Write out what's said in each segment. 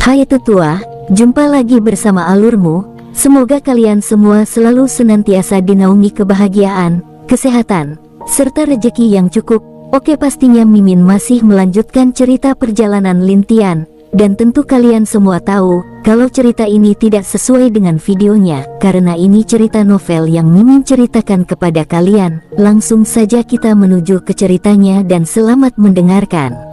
Hai tetua, jumpa lagi bersama alurmu. Semoga kalian semua selalu senantiasa dinaungi kebahagiaan, kesehatan, serta rezeki yang cukup. Oke, pastinya Mimin masih melanjutkan cerita perjalanan Lin Tian. Dan tentu kalian semua tahu, kalau cerita ini tidak sesuai dengan videonya, karena ini cerita novel yang Mimin ceritakan kepada kalian. Langsung saja kita menuju ke ceritanya dan selamat mendengarkan.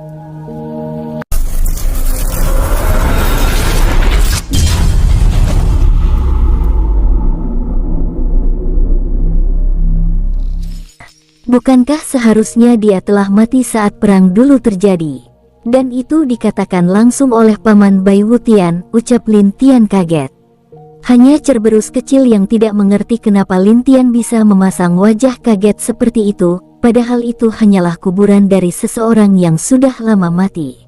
Bukankah seharusnya dia telah mati saat perang dulu terjadi? Dan itu dikatakan langsung oleh Paman Bai Wutian, ucap Lin Tian kaget. Hanya Cerberus kecil yang tidak mengerti kenapa Lin Tian bisa memasang wajah kaget seperti itu, padahal itu hanyalah kuburan dari seseorang yang sudah lama mati.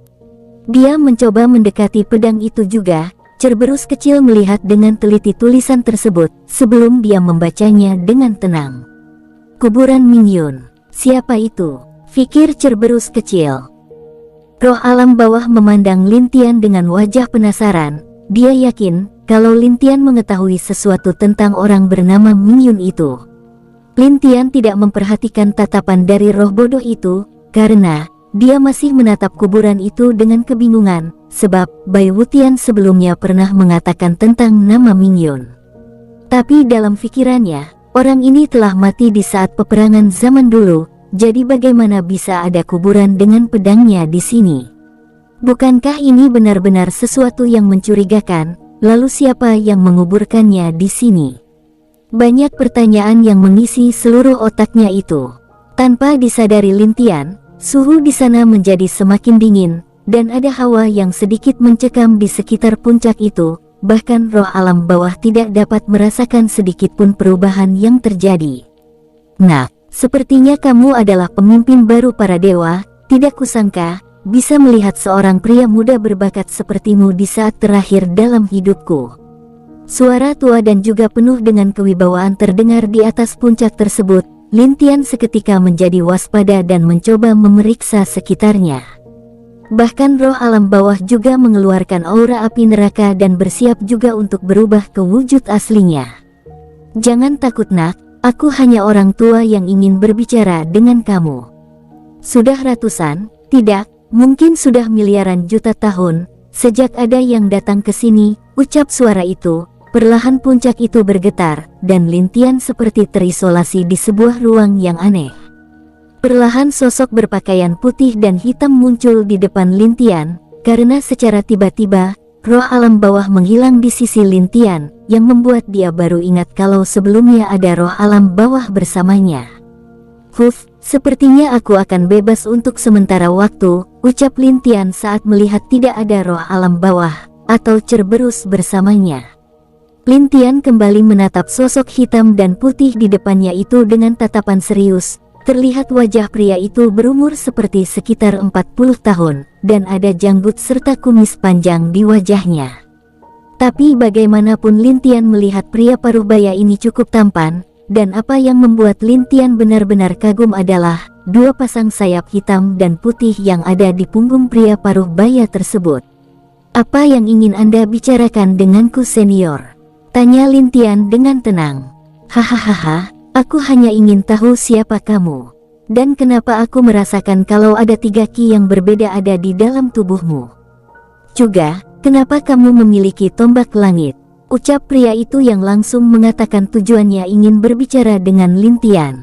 Dia mencoba mendekati pedang itu juga. Cerberus kecil melihat dengan teliti tulisan tersebut, sebelum dia membacanya dengan tenang. Kuburan Mingyun. Siapa itu? Pikir Cerberus kecil. Roh alam bawah memandang Lin Tian dengan wajah penasaran. Dia yakin kalau Lin Tian mengetahui sesuatu tentang orang bernama Mingyun itu. Lin Tian tidak memperhatikan tatapan dari roh bodoh itu, karena dia masih menatap kuburan itu dengan kebingungan, sebab Bai Wutian sebelumnya pernah mengatakan tentang nama Mingyun. Tapi dalam pikirannya, orang ini telah mati di saat peperangan zaman dulu. Jadi bagaimana bisa ada kuburan dengan pedangnya di sini? Bukankah ini benar-benar sesuatu yang mencurigakan? Lalu siapa yang menguburkannya di sini? Banyak pertanyaan yang mengisi seluruh otaknya itu. Tanpa disadari Lin Tian, suhu di sana menjadi semakin dingin, dan ada hawa yang sedikit mencekam di sekitar puncak itu. Bahkan roh alam bawah tidak dapat merasakan sedikit pun perubahan yang terjadi. Nah, sepertinya kamu adalah pemimpin baru para dewa. Tidak kusangka bisa melihat seorang pria muda berbakat sepertimu di saat terakhir dalam hidupku. Suara tua dan juga penuh dengan kewibawaan terdengar di atas puncak tersebut. Lin Tian seketika menjadi waspada dan mencoba memeriksa sekitarnya. Bahkan roh alam bawah juga mengeluarkan aura api neraka dan bersiap juga untuk berubah ke wujud aslinya. Jangan takut nak. Aku hanya orang tua yang ingin berbicara dengan kamu. Sudah ratusan, tidak, mungkin sudah miliaran juta tahun, sejak ada yang datang ke sini, ucap suara itu. Perlahan puncak itu bergetar, dan Lin Tian seperti terisolasi di sebuah ruang yang aneh. Perlahan sosok berpakaian putih dan hitam muncul di depan Lin Tian, karena secara tiba-tiba, roh alam bawah menghilang di sisi Lin Tian, yang membuat dia baru ingat kalau sebelumnya ada roh alam bawah bersamanya. Sepertinya aku akan bebas untuk sementara waktu, ucap Lin Tian saat melihat tidak ada roh alam bawah, atau Cerberus bersamanya. Lin Tian kembali menatap sosok hitam dan putih di depannya itu dengan tatapan serius. Terlihat wajah pria itu berumur seperti sekitar 40 tahun, dan ada janggut serta kumis panjang di wajahnya. Tapi bagaimanapun Lin Tian melihat pria paruhbaya ini cukup tampan, dan apa yang membuat Lin Tian benar-benar kagum adalah dua pasang sayap hitam dan putih yang ada di punggung pria paruhbaya tersebut. Apa yang ingin Anda bicarakan denganku senior? Tanya Lin Tian dengan tenang. Hahaha, aku hanya ingin tahu siapa kamu, dan kenapa aku merasakan kalau ada 3 ki yang berbeda ada di dalam tubuhmu. Juga, kenapa kamu memiliki tombak langit? Ucap pria itu yang langsung mengatakan tujuannya ingin berbicara dengan Lin Tian.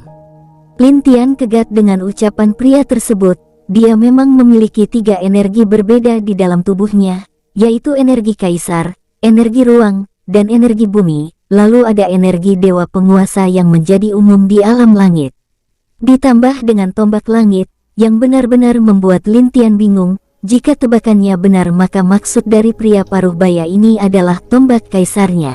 Lin Tian kegat dengan ucapan pria tersebut. Dia memang memiliki 3 energi berbeda di dalam tubuhnya, yaitu energi kaisar, energi ruang, dan energi bumi. Lalu ada energi dewa penguasa yang menjadi umum di alam langit. Ditambah dengan tombak langit, yang benar-benar membuat Lin Tian bingung. Jika tebakannya benar maka maksud dari pria paruhbaya ini adalah tombak kaisarnya.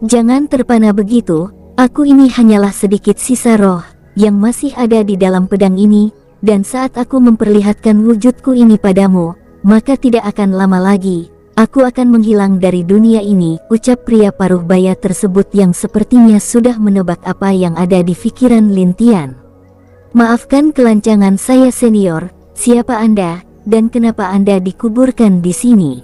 Jangan terpana begitu, aku ini hanyalah sedikit sisa roh yang masih ada di dalam pedang ini, dan saat aku memperlihatkan wujudku ini padamu, maka tidak akan lama lagi, aku akan menghilang dari dunia ini, ucap pria paruhbaya tersebut yang sepertinya sudah menebak apa yang ada di pikiran Lin Tian. Maafkan kelancangan saya senior, siapa Anda? Dan kenapa Anda dikuburkan di sini?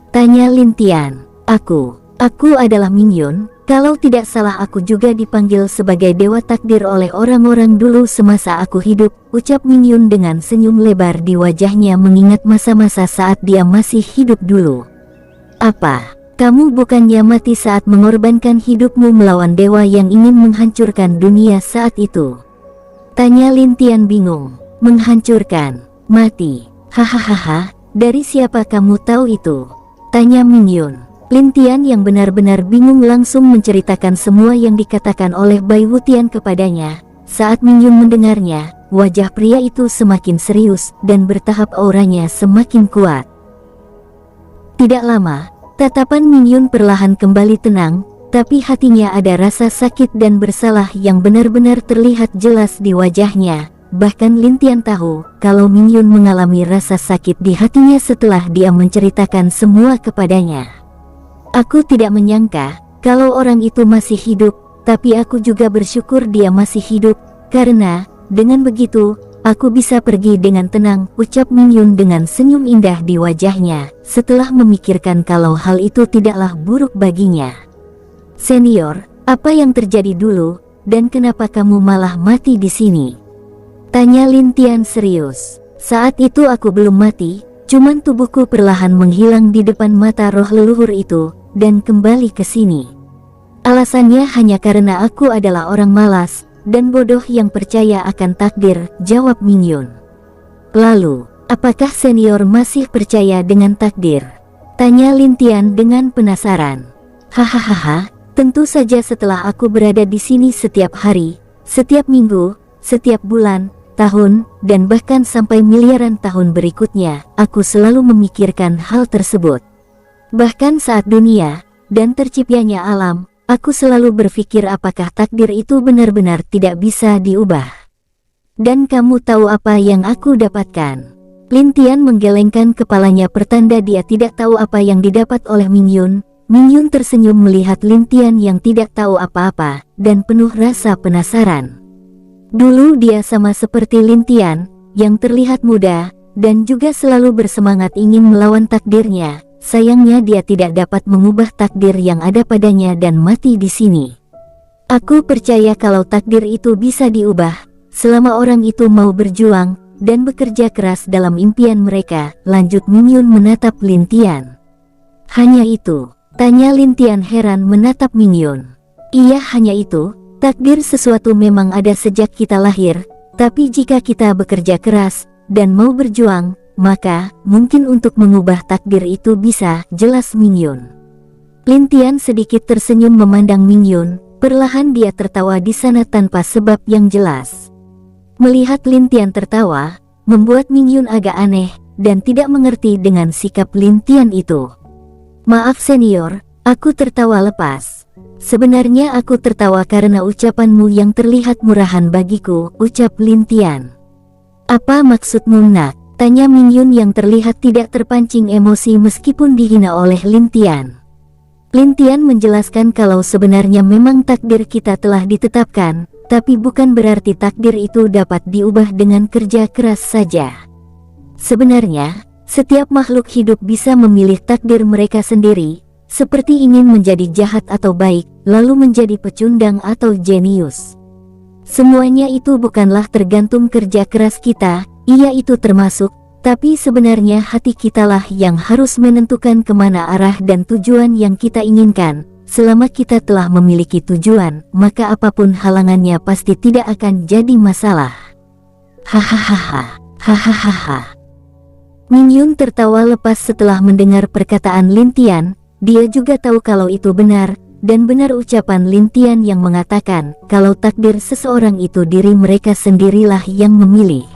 Tanya Lin Tian. Aku adalah Mingyun. Kalau tidak salah aku juga dipanggil sebagai Dewa Takdir oleh orang-orang dulu semasa aku hidup, ucap Mingyun dengan senyum lebar di wajahnya mengingat masa-masa saat dia masih hidup dulu. Apa? Kamu bukannya mati saat mengorbankan hidupmu melawan dewa yang ingin menghancurkan dunia saat itu? Tanya Lin Tian bingung. Menghancurkan? Mati? Hahaha, dari siapa kamu tahu itu? Tanya Mingyun. Lin Tian yang benar-benar bingung langsung menceritakan semua yang dikatakan oleh Bai Wutian kepadanya. Saat Mingyun mendengarnya, wajah pria itu semakin serius dan bertahap auranya semakin kuat. Tidak lama, tatapan Mingyun perlahan kembali tenang, tapi hatinya ada rasa sakit dan bersalah yang benar-benar terlihat jelas di wajahnya. Bahkan Lin Tian tahu kalau Mingyun mengalami rasa sakit di hatinya setelah dia menceritakan semua kepadanya. Aku tidak menyangka kalau orang itu masih hidup, tapi aku juga bersyukur dia masih hidup, karena dengan begitu, aku bisa pergi dengan tenang, ucap Mingyun dengan senyum indah di wajahnya, setelah memikirkan kalau hal itu tidaklah buruk baginya. Senior, apa yang terjadi dulu, dan kenapa kamu malah mati di sini? Tanya Lin Tian serius. Saat itu aku belum mati, cuman tubuhku perlahan menghilang di depan mata roh leluhur itu, dan kembali ke sini. Alasannya hanya karena aku adalah orang malas dan bodoh yang percaya akan takdir, jawab Mingyun. Lalu, apakah senior masih percaya dengan takdir? Tanya Lin Tian dengan penasaran. Hahaha, tentu saja setelah aku berada di sini setiap hari, setiap minggu, setiap bulan, tahun, dan bahkan sampai miliaran tahun berikutnya, aku selalu memikirkan hal tersebut. Bahkan saat dunia dan terciptanya alam, aku selalu berpikir apakah takdir itu benar-benar tidak bisa diubah. Dan kamu tahu apa yang aku dapatkan? Lin Tian menggelengkan kepalanya pertanda dia tidak tahu apa yang didapat oleh Mingyun. Mingyun tersenyum melihat Lin Tian yang tidak tahu apa-apa, dan penuh rasa penasaran. Dulu dia sama seperti Lin Tian, yang terlihat muda, dan juga selalu bersemangat ingin melawan takdirnya. Sayangnya dia tidak dapat mengubah takdir yang ada padanya dan mati di sini. Aku percaya kalau takdir itu bisa diubah, selama orang itu mau berjuang dan bekerja keras dalam impian mereka, lanjut Mingyun menatap Lin Tian. Hanya itu? Tanya Lin Tian heran menatap Mingyun. Iya, hanya itu. Takdir sesuatu memang ada sejak kita lahir, tapi jika kita bekerja keras dan mau berjuang, maka mungkin untuk mengubah takdir itu bisa, jelas Mingyun. Lin Tian sedikit tersenyum memandang Mingyun, perlahan dia tertawa di sana tanpa sebab yang jelas. Melihat Lin Tian tertawa, membuat Mingyun agak aneh, dan tidak mengerti dengan sikap Lin Tian itu. Maaf senior, aku tertawa lepas. Sebenarnya aku tertawa karena ucapanmu yang terlihat murahan bagiku, ucap Lin Tian. Apa maksudmu nak? Tanya Mingyun yang terlihat tidak terpancing emosi meskipun dihina oleh Lin Tian. Lin Tian menjelaskan kalau sebenarnya memang takdir kita telah ditetapkan, tapi bukan berarti takdir itu dapat diubah dengan kerja keras saja. Sebenarnya, setiap makhluk hidup bisa memilih takdir mereka sendiri, seperti ingin menjadi jahat atau baik, lalu menjadi pecundang atau jenius. Semuanya itu bukanlah tergantung kerja keras kita, iya itu termasuk, tapi sebenarnya hati kitalah yang harus menentukan kemana arah dan tujuan yang kita inginkan. Selama kita telah memiliki tujuan, maka apapun halangannya pasti tidak akan jadi masalah. Hahaha, hahaha. Mingyun tertawa lepas setelah mendengar perkataan Lin Tian. Dia juga tahu kalau itu benar, dan benar ucapan Lin Tian yang mengatakan kalau takdir seseorang itu diri mereka sendirilah yang memilih.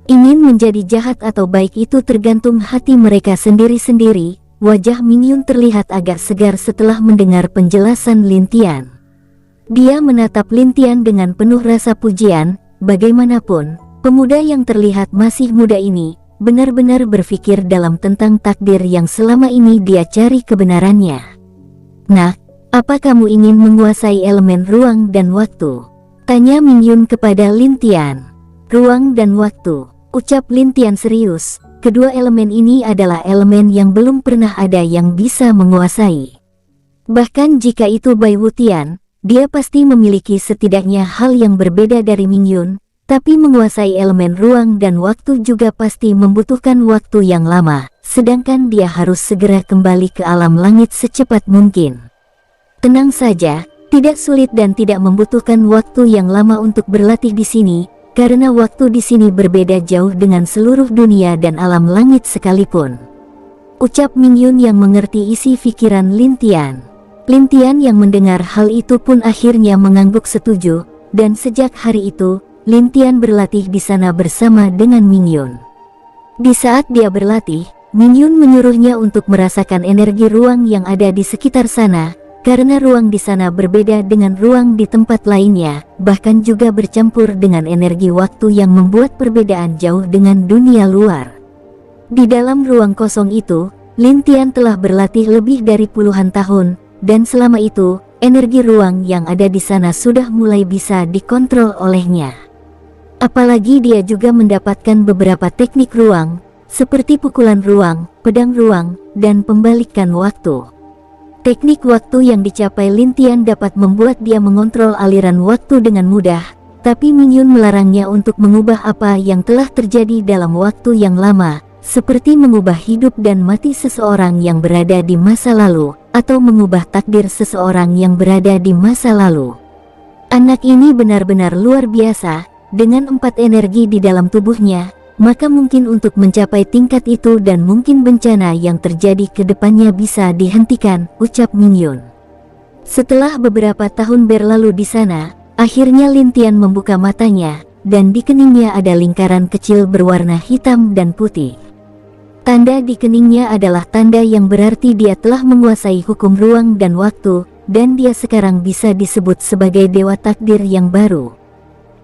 Ingin menjadi jahat atau baik itu tergantung hati mereka sendiri-sendiri. Wajah Mingyun terlihat agak segar setelah mendengar penjelasan Lin Tian. Dia menatap Lin Tian dengan penuh rasa pujian. Bagaimanapun, pemuda yang terlihat masih muda ini benar-benar berpikir dalam tentang takdir yang selama ini dia cari kebenarannya. Nah, apa kamu ingin menguasai elemen ruang dan waktu? Tanya Mingyun kepada Lin Tian. Ruang dan waktu, ucap Lin Tian serius. kedua elemen ini adalah elemen yang belum pernah ada yang bisa menguasai. Bahkan jika itu Bai Wutian, dia pasti memiliki setidaknya hal yang berbeda dari Mingyun, tapi menguasai elemen ruang dan waktu juga pasti membutuhkan waktu yang lama, sedangkan dia harus segera kembali ke alam langit secepat mungkin. Tenang saja, tidak sulit dan tidak membutuhkan waktu yang lama untuk berlatih di sini, karena waktu di sini berbeda jauh dengan seluruh dunia dan alam langit sekalipun. Ucap Mingyun yang mengerti isi pikiran Lin Tian. Lin Tian yang mendengar hal itu pun akhirnya mengangguk setuju, dan sejak hari itu, Lin Tian berlatih di sana bersama dengan Mingyun. Di saat dia berlatih, Mingyun menyuruhnya untuk merasakan energi ruang yang ada di sekitar sana, karena ruang di sana berbeda dengan ruang di tempat lainnya, bahkan juga bercampur dengan energi waktu yang membuat perbedaan jauh dengan dunia luar. Di dalam ruang kosong itu, Lin Tian telah berlatih lebih dari puluhan tahun, dan selama itu, energi ruang yang ada di sana sudah mulai bisa dikontrol olehnya. Apalagi dia juga mendapatkan beberapa teknik ruang, seperti pukulan ruang, pedang ruang, dan pembalikan waktu. Teknik waktu yang dicapai Lin Tian dapat membuat dia mengontrol aliran waktu dengan mudah, tapi Mingyun melarangnya untuk mengubah apa yang telah terjadi dalam waktu yang lama, seperti mengubah hidup dan mati seseorang yang berada di masa lalu, atau mengubah takdir seseorang yang berada di masa lalu. Anak ini benar-benar luar biasa, dengan 4 energi di dalam tubuhnya, maka mungkin untuk mencapai tingkat itu dan mungkin bencana yang terjadi ke depannya bisa dihentikan, ucap Mingyun. Setelah beberapa tahun berlalu di sana, akhirnya Lin Tian membuka matanya, dan di keningnya ada lingkaran kecil berwarna hitam dan putih. Tanda di keningnya adalah tanda yang berarti dia telah menguasai hukum ruang dan waktu, dan dia sekarang bisa disebut sebagai dewa takdir yang baru.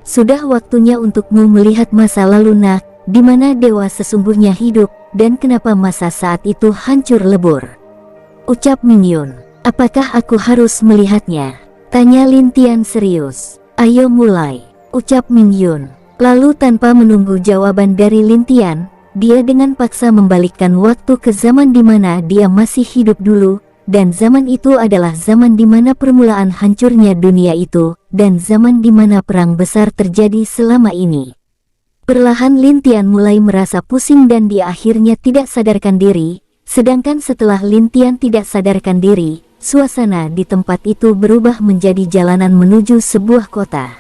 Sudah waktunya untukmu melihat masa lalu nak, di mana dewa sesungguhnya hidup, dan kenapa masa saat itu hancur lebur. Ucap Mingyun. Apakah aku harus melihatnya? Tanya Lin Tian serius. Ayo mulai, ucap Mingyun. Lalu tanpa menunggu jawaban dari Lin Tian, dia dengan paksa membalikkan waktu ke zaman di mana dia masih hidup dulu, dan zaman itu adalah zaman di mana permulaan hancurnya dunia itu, dan zaman di mana perang besar terjadi selama ini. Perlahan Lin Tian mulai merasa pusing dan dia akhirnya tidak sadarkan diri, sedangkan setelah Lin Tian tidak sadarkan diri, suasana di tempat itu berubah menjadi jalanan menuju sebuah kota.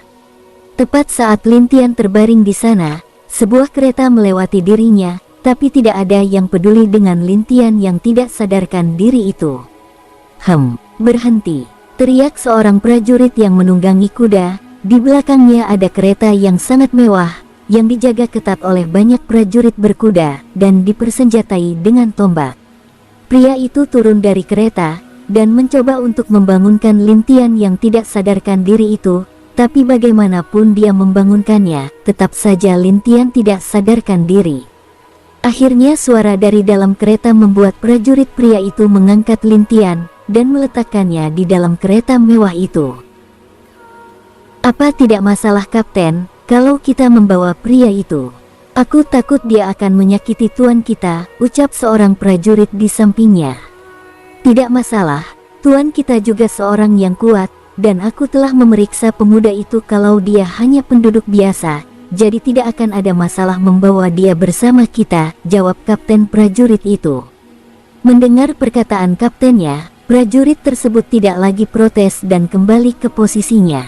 Tepat saat Lin Tian terbaring di sana, sebuah kereta melewati dirinya, tapi tidak ada yang peduli dengan Lin Tian yang tidak sadarkan diri itu. Berhenti, teriak seorang prajurit yang menunggangi kuda. Di belakangnya ada kereta yang sangat mewah, yang dijaga ketat oleh banyak prajurit berkuda, dan dipersenjatai dengan tombak. Pria itu turun dari kereta, dan mencoba untuk membangunkan Lin Tian yang tidak sadarkan diri itu, tapi bagaimanapun dia membangunkannya, tetap saja Lin Tian tidak sadarkan diri. Akhirnya suara dari dalam kereta membuat prajurit pria itu mengangkat Lin Tian, dan meletakkannya di dalam kereta mewah itu. Apa tidak masalah Kapten, kalau kita membawa pria itu? Aku takut dia akan menyakiti tuan kita, ucap seorang prajurit di sampingnya. Tidak masalah, tuan kita juga seorang yang kuat, dan aku telah memeriksa pemuda itu kalau dia hanya penduduk biasa, jadi tidak akan ada masalah membawa dia bersama kita, jawab kapten prajurit itu. Mendengar perkataan kaptennya, prajurit tersebut tidak lagi protes dan kembali ke posisinya.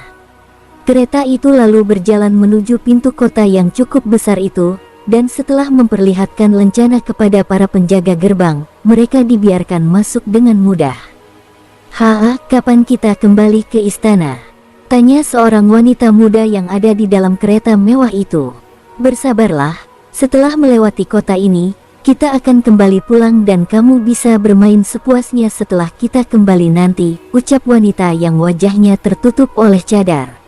Kereta itu lalu berjalan menuju pintu kota yang cukup besar itu, dan setelah memperlihatkan lencana kepada para penjaga gerbang, mereka dibiarkan masuk dengan mudah. Kapan kita kembali ke istana? Tanya seorang wanita muda yang ada di dalam kereta mewah itu. Bersabarlah, setelah melewati kota ini, kita akan kembali pulang dan kamu bisa bermain sepuasnya setelah kita kembali nanti, ucap wanita yang wajahnya tertutup oleh cadar.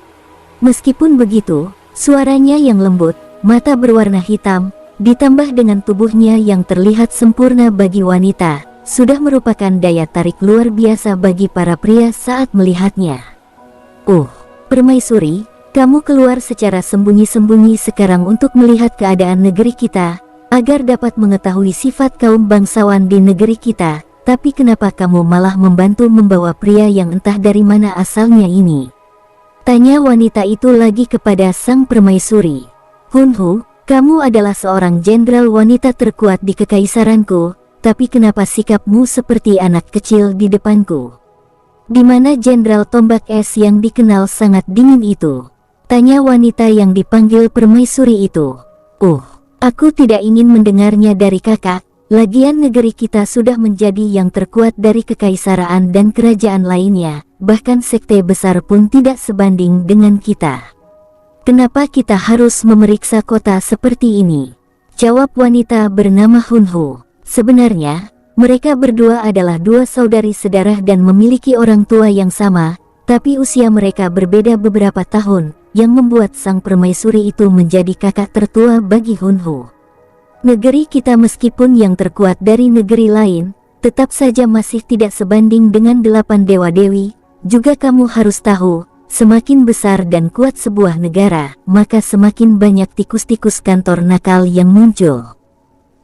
Meskipun begitu, suaranya yang lembut, mata berwarna hitam, ditambah dengan tubuhnya yang terlihat sempurna bagi wanita, sudah merupakan daya tarik luar biasa bagi para pria saat melihatnya. Permaisuri, kamu keluar secara sembunyi-sembunyi sekarang untuk melihat keadaan negeri kita, agar dapat mengetahui sifat kaum bangsawan di negeri kita. Tapi kenapa kamu malah membantu membawa pria yang entah dari mana asalnya ini? Tanya wanita itu lagi kepada sang permaisuri. Hunhu, kamu adalah seorang jenderal wanita terkuat di kekaisaranku, tapi kenapa sikapmu seperti anak kecil di depanku? Di mana jenderal tombak es yang dikenal sangat dingin itu? Tanya wanita yang dipanggil permaisuri itu. Aku tidak ingin mendengarnya dari kakak. Lagian negeri kita sudah menjadi yang terkuat dari kekaisaraan dan kerajaan lainnya, bahkan sekte besar pun tidak sebanding dengan kita. Kenapa kita harus memeriksa kota seperti ini? Jawab wanita bernama Hunhu. Sebenarnya, mereka berdua adalah dua saudari sedarah dan memiliki orang tua yang sama, tapi usia mereka berbeda beberapa tahun, yang membuat sang permaisuri itu menjadi kakak tertua bagi Hunhu. Negeri kita meskipun yang terkuat dari negeri lain, tetap saja masih tidak sebanding dengan 8 dewa-dewi. Juga kamu harus tahu, semakin besar dan kuat sebuah negara, maka semakin banyak tikus-tikus kantor nakal yang muncul.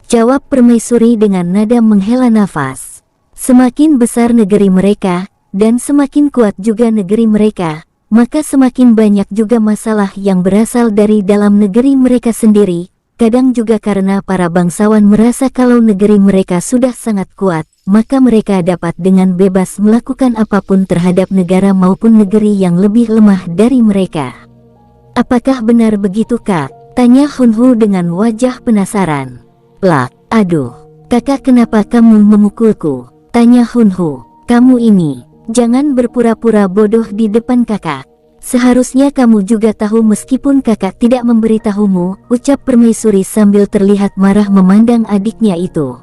Jawab permaisuri dengan nada menghela nafas. Semakin besar negeri mereka, dan semakin kuat juga negeri mereka, maka semakin banyak juga masalah yang berasal dari dalam negeri mereka sendiri. Kadang juga karena para bangsawan merasa kalau negeri mereka sudah sangat kuat, maka mereka dapat dengan bebas melakukan apapun terhadap negara maupun negeri yang lebih lemah dari mereka. Apakah benar begitu kak? Tanya Hunhu dengan wajah penasaran. Aduh, kakak kenapa kamu memukulku? Tanya Hunhu. Kamu ini, jangan berpura-pura bodoh di depan kakak. Seharusnya kamu juga tahu meskipun kakak tidak memberitahumu, ucap permaisuri sambil terlihat marah memandang adiknya itu.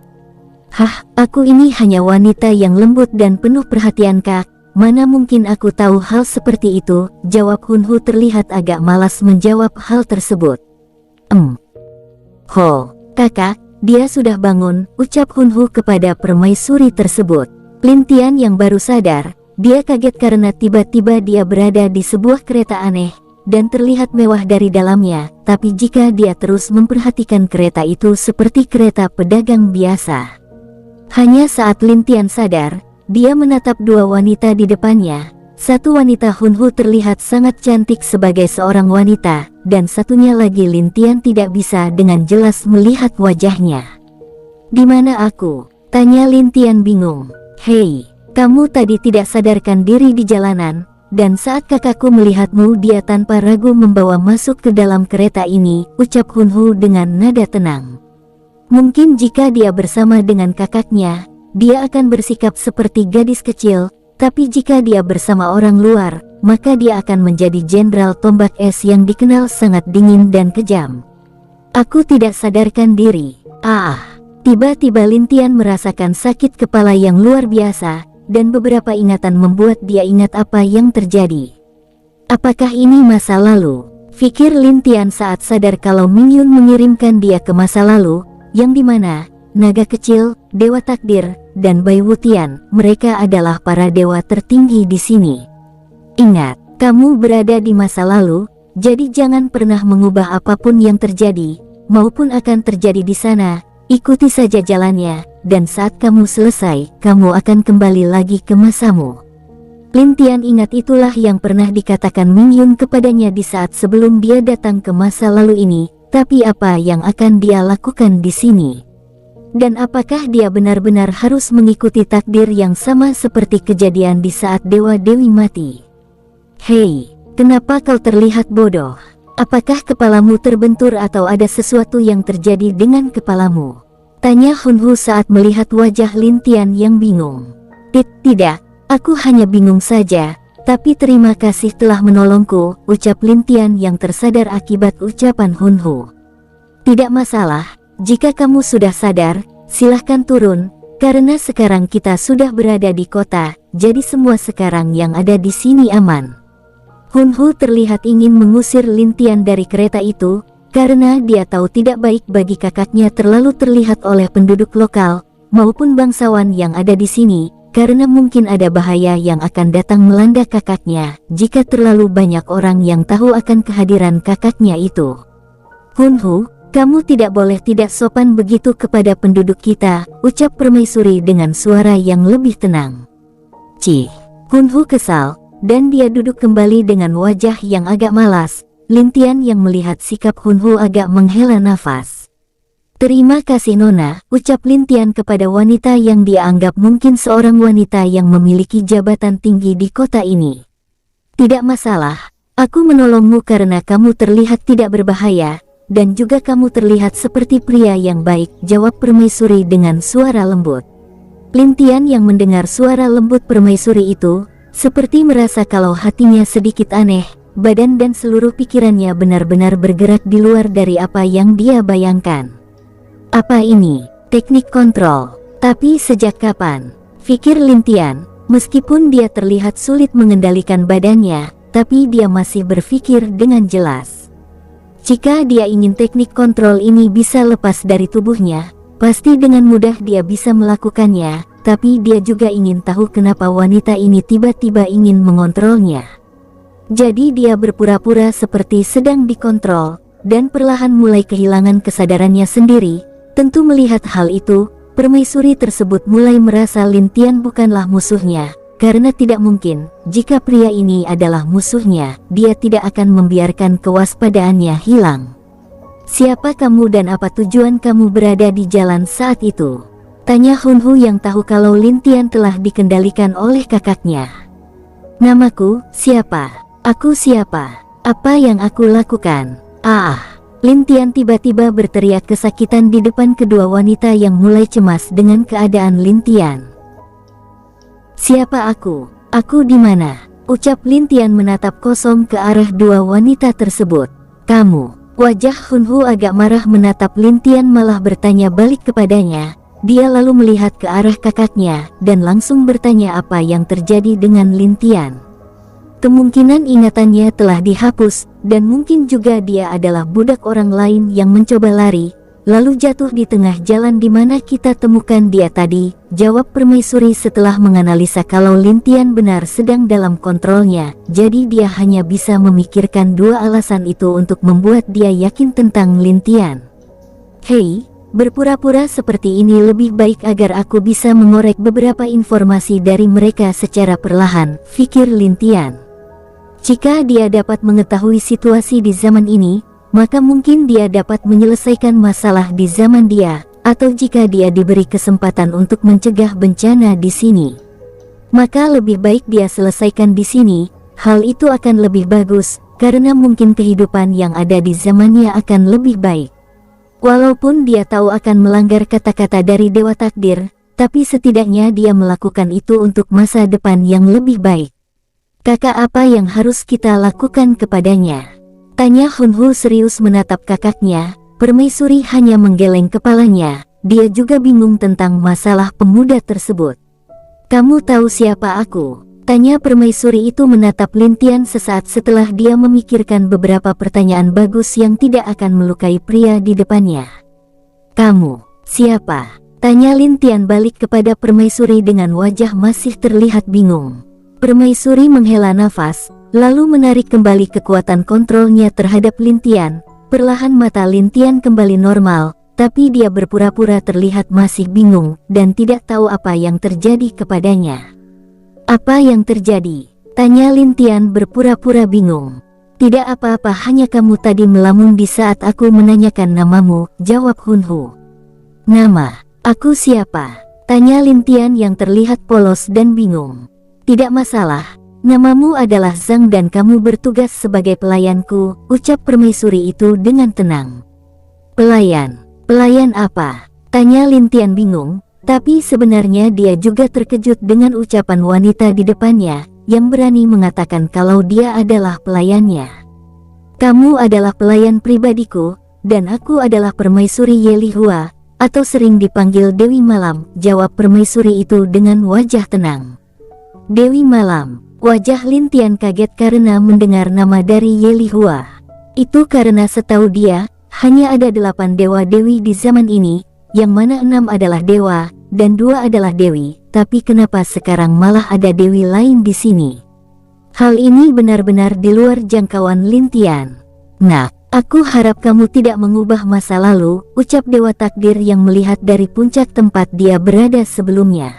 Aku ini hanya wanita yang lembut dan penuh perhatian kak, mana mungkin aku tahu hal seperti itu, jawab Hunhu terlihat agak malas menjawab hal tersebut. Kakak, dia sudah bangun, ucap Hunhu kepada permaisuri tersebut. Lintian yang baru sadar, dia kaget karena tiba-tiba dia berada di sebuah kereta aneh, dan terlihat mewah dari dalamnya, tapi jika dia terus memperhatikan kereta itu seperti kereta pedagang biasa. Hanya saat Lintian sadar, dia menatap dua wanita di depannya. Satu wanita Hunhu terlihat sangat cantik sebagai seorang wanita, dan satunya lagi Lintian tidak bisa dengan jelas melihat wajahnya. "Di mana aku?" tanya Lintian bingung. "Hei, kamu tadi tidak sadarkan diri di jalanan, dan saat kakakku melihatmu dia tanpa ragu membawa masuk ke dalam kereta ini," ucap Hunhu dengan nada tenang. Mungkin jika dia bersama dengan kakaknya, dia akan bersikap seperti gadis kecil, tapi jika dia bersama orang luar, maka dia akan menjadi jenderal tombak es yang dikenal sangat dingin dan kejam. "Aku tidak sadarkan diri." Tiba-tiba Lintian merasakan sakit kepala yang luar biasa, dan beberapa ingatan membuat dia ingat apa yang terjadi. Apakah ini masa lalu? Fikir Lintian saat sadar kalau Mingyun mengirimkan dia ke masa lalu, yang dimana naga kecil, dewa takdir, dan Bai Wutian, mereka adalah para dewa tertinggi di sini. Ingat, kamu berada di masa lalu, jadi jangan pernah mengubah apapun yang terjadi, maupun akan terjadi di sana. Ikuti saja jalannya, dan saat kamu selesai, kamu akan kembali lagi ke masamu. Lintian ingat itulah yang pernah dikatakan Mingyun kepadanya di saat sebelum dia datang ke masa lalu ini, tapi apa yang akan dia lakukan di sini? Dan apakah dia benar-benar harus mengikuti takdir yang sama seperti kejadian di saat Dewa-Dewi mati? "Hei, kenapa kau terlihat bodoh? Apakah kepalamu terbentur atau ada sesuatu yang terjadi dengan kepalamu?" tanya Hunhu saat melihat wajah Lintian yang bingung. Tidak, aku hanya bingung saja, tapi terima kasih telah menolongku," ucap Lintian yang tersadar akibat ucapan Hunhu. "Tidak masalah, jika kamu sudah sadar, silahkan turun, karena sekarang kita sudah berada di kota, jadi semua sekarang yang ada di sini aman." Hunhu terlihat ingin mengusir Lintian dari kereta itu, karena dia tahu tidak baik bagi kakaknya terlalu terlihat oleh penduduk lokal, maupun bangsawan yang ada di sini, karena mungkin ada bahaya yang akan datang melanda kakaknya, jika terlalu banyak orang yang tahu akan kehadiran kakaknya itu. "Hunhu, Kamu tidak boleh tidak sopan begitu kepada penduduk kita, ucap permaisuri dengan suara yang lebih tenang. Cih, Hunhu kesal, dan dia duduk kembali dengan wajah yang agak malas. Lin Tian yang melihat sikap Hunhu agak menghela nafas. Terima kasih Nona, ucap Lin Tian kepada wanita yang dia anggap mungkin seorang wanita yang memiliki jabatan tinggi di kota ini. Tidak masalah, aku menolongmu karena kamu terlihat tidak berbahaya. Dan juga kamu terlihat seperti pria yang baik, jawab permaisuri dengan suara lembut. Lin Tian yang mendengar suara lembut permaisuri itu, seperti merasa kalau hatinya sedikit aneh, badan dan seluruh pikirannya benar-benar bergerak di luar dari apa yang dia bayangkan. Apa ini? Teknik kontrol. Tapi sejak kapan? Pikir Lin Tian, meskipun dia terlihat sulit mengendalikan badannya, tapi dia masih berpikir dengan jelas. Jika dia ingin teknik kontrol ini bisa lepas dari tubuhnya, pasti dengan mudah dia bisa melakukannya, tapi dia juga ingin tahu kenapa wanita ini tiba-tiba ingin mengontrolnya. Jadi dia berpura-pura seperti sedang dikontrol, dan perlahan mulai kehilangan kesadarannya sendiri. Tentu melihat hal itu, permaisuri tersebut mulai merasa Lin Tian bukanlah musuhnya. Karena tidak mungkin, jika pria ini adalah musuhnya, dia tidak akan membiarkan kewaspadaannya hilang. Siapa kamu dan apa tujuan kamu berada di jalan saat itu? Tanya Hunhu yang tahu kalau Lin Tian telah dikendalikan oleh kakaknya. Namaku, siapa? Aku siapa? Apa yang aku lakukan? Lin Tian tiba-tiba berteriak kesakitan di depan kedua wanita yang mulai cemas dengan keadaan Lin Tian. Siapa aku? Aku di mana? Ucap Lin Tian menatap kosong ke arah dua wanita tersebut. Kamu. Wajah Hunhu agak marah menatap Lin Tian malah bertanya balik kepadanya. Dia lalu melihat ke arah kakaknya dan langsung bertanya apa yang terjadi dengan Lin Tian. Kemungkinan ingatannya telah dihapus dan mungkin juga dia adalah budak orang lain yang mencoba lari. Lalu jatuh di tengah jalan di mana kita temukan dia tadi, jawab permaisuri setelah menganalisa kalau Lin Tian benar sedang dalam kontrolnya, jadi dia hanya bisa memikirkan dua alasan itu untuk membuat dia yakin tentang Lin Tian. Hei, berpura-pura seperti ini lebih baik agar aku bisa mengorek beberapa informasi dari mereka secara perlahan, pikir Lin Tian. Jika dia dapat mengetahui situasi di zaman ini, maka mungkin dia dapat menyelesaikan masalah di zaman dia, atau jika dia diberi kesempatan untuk mencegah bencana di sini, maka lebih baik dia selesaikan di sini. Hal itu akan lebih bagus, karena mungkin kehidupan yang ada di zamannya akan lebih baik. Walaupun dia tahu akan melanggar kata-kata dari Dewa Takdir, tapi setidaknya dia melakukan itu untuk masa depan yang lebih baik. Kakak, apa yang harus kita lakukan kepadanya? Tanya Hunhu serius menatap kakaknya. Permaisuri hanya menggeleng kepalanya. Dia juga bingung tentang masalah pemuda tersebut. Kamu tahu siapa aku? Tanya permaisuri itu menatap Lin Tian sesaat setelah dia memikirkan beberapa pertanyaan bagus yang tidak akan melukai pria di depannya. Kamu, siapa? Tanya Lin Tian balik kepada permaisuri dengan wajah masih terlihat bingung. Permaisuri menghela nafas, lalu menarik kembali kekuatan kontrolnya terhadap Lin Tian. Perlahan mata Lin Tian kembali normal, tapi dia berpura-pura terlihat masih bingung dan tidak tahu apa yang terjadi kepadanya. Apa yang terjadi? Tanya Lin Tian berpura-pura bingung. Tidak apa-apa, hanya kamu tadi melamun di saat aku menanyakan namamu, jawab Hunhu. Nama? Aku siapa? Tanya Lin Tian yang terlihat polos dan bingung. Tidak masalah. Namamu adalah Zhang dan kamu bertugas sebagai pelayanku, ucap permaisuri itu dengan tenang. Pelayan? Pelayan apa? Tanya Lin Tian bingung, tapi sebenarnya dia juga terkejut dengan ucapan wanita di depannya, yang berani mengatakan kalau dia adalah pelayannya. Kamu adalah pelayan pribadiku, dan aku adalah permaisuri Ye Li Hua, atau sering dipanggil Dewi Malam, jawab permaisuri itu dengan wajah tenang. Dewi Malam. Wajah Lin Tian kaget karena mendengar nama dari Ye Li Hua. Itu karena setahu dia, hanya ada 8 dewa-dewi di zaman ini, yang mana 6 adalah dewa, dan 2 adalah dewi. Tapi kenapa sekarang malah ada dewi lain di sini? Hal ini benar-benar di luar jangkauan Lin Tian. Nah, Aku harap kamu tidak mengubah masa lalu, ucap Dewa Takdir yang melihat dari puncak tempat dia berada sebelumnya.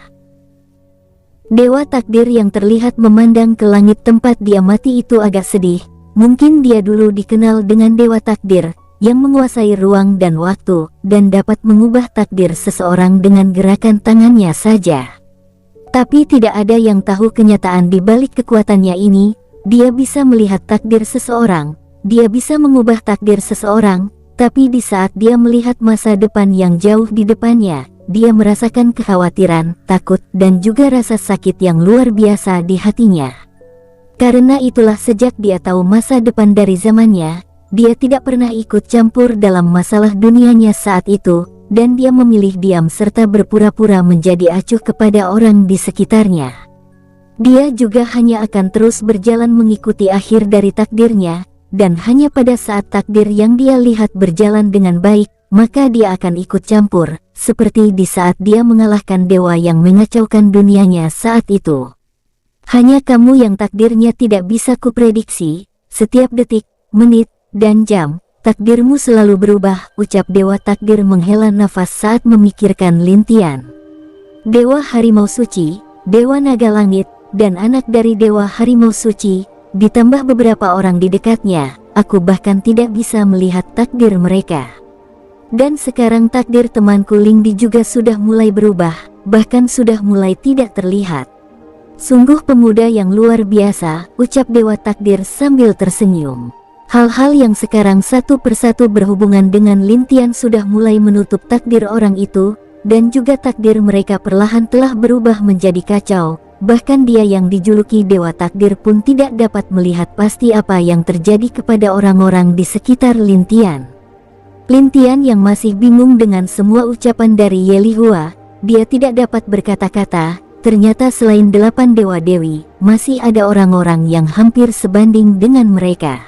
Dewa Takdir yang terlihat memandang ke langit tempat dia mati itu agak sedih. Mungkin dia dulu dikenal dengan Dewa Takdir yang menguasai ruang dan waktu dan dapat mengubah takdir seseorang dengan gerakan tangannya saja. Tapi tidak ada yang tahu kenyataan di balik kekuatannya ini. Dia bisa melihat takdir seseorang, dia bisa mengubah takdir seseorang, tapi di saat dia melihat masa depan yang jauh di depannya, dia merasakan kekhawatiran, takut, dan juga rasa sakit yang luar biasa di hatinya. Karena itulah sejak dia tahu masa depan dari zamannya, dia tidak pernah ikut campur dalam masalah dunianya saat itu, dan dia memilih diam serta berpura-pura menjadi acuh kepada orang di sekitarnya. Dia juga hanya akan terus berjalan mengikuti akhir dari takdirnya, dan hanya pada saat takdir yang dia lihat berjalan dengan baik, maka dia akan ikut campur, seperti di saat dia mengalahkan dewa yang mengacaukan dunianya saat itu. Hanya kamu yang takdirnya tidak bisa kuprediksi, setiap detik, menit, dan jam, takdirmu selalu berubah, ucap Dewa Takdir menghela nafas saat memikirkan Lin-Tian. Dewa Harimau Suci, Dewa Naga Langit, dan anak dari Dewa Harimau Suci, ditambah beberapa orang di dekatnya, aku bahkan tidak bisa melihat takdir mereka. Dan sekarang takdir temanku Lingdi juga sudah mulai berubah, bahkan sudah mulai tidak terlihat. Sungguh pemuda yang luar biasa, ucap Dewa Takdir sambil tersenyum. Hal-hal yang sekarang satu persatu berhubungan dengan Lin-Tian sudah mulai menutup takdir orang itu, dan juga takdir mereka perlahan telah berubah menjadi kacau. Bahkan dia yang dijuluki Dewa Takdir pun tidak dapat melihat pasti apa yang terjadi kepada orang-orang di sekitar Lin-Tian. Lin-Tian yang masih bingung dengan semua ucapan dari Ye Lihua, dia tidak dapat berkata-kata. Ternyata selain 8 dewa dewi, masih ada orang-orang yang hampir sebanding dengan mereka.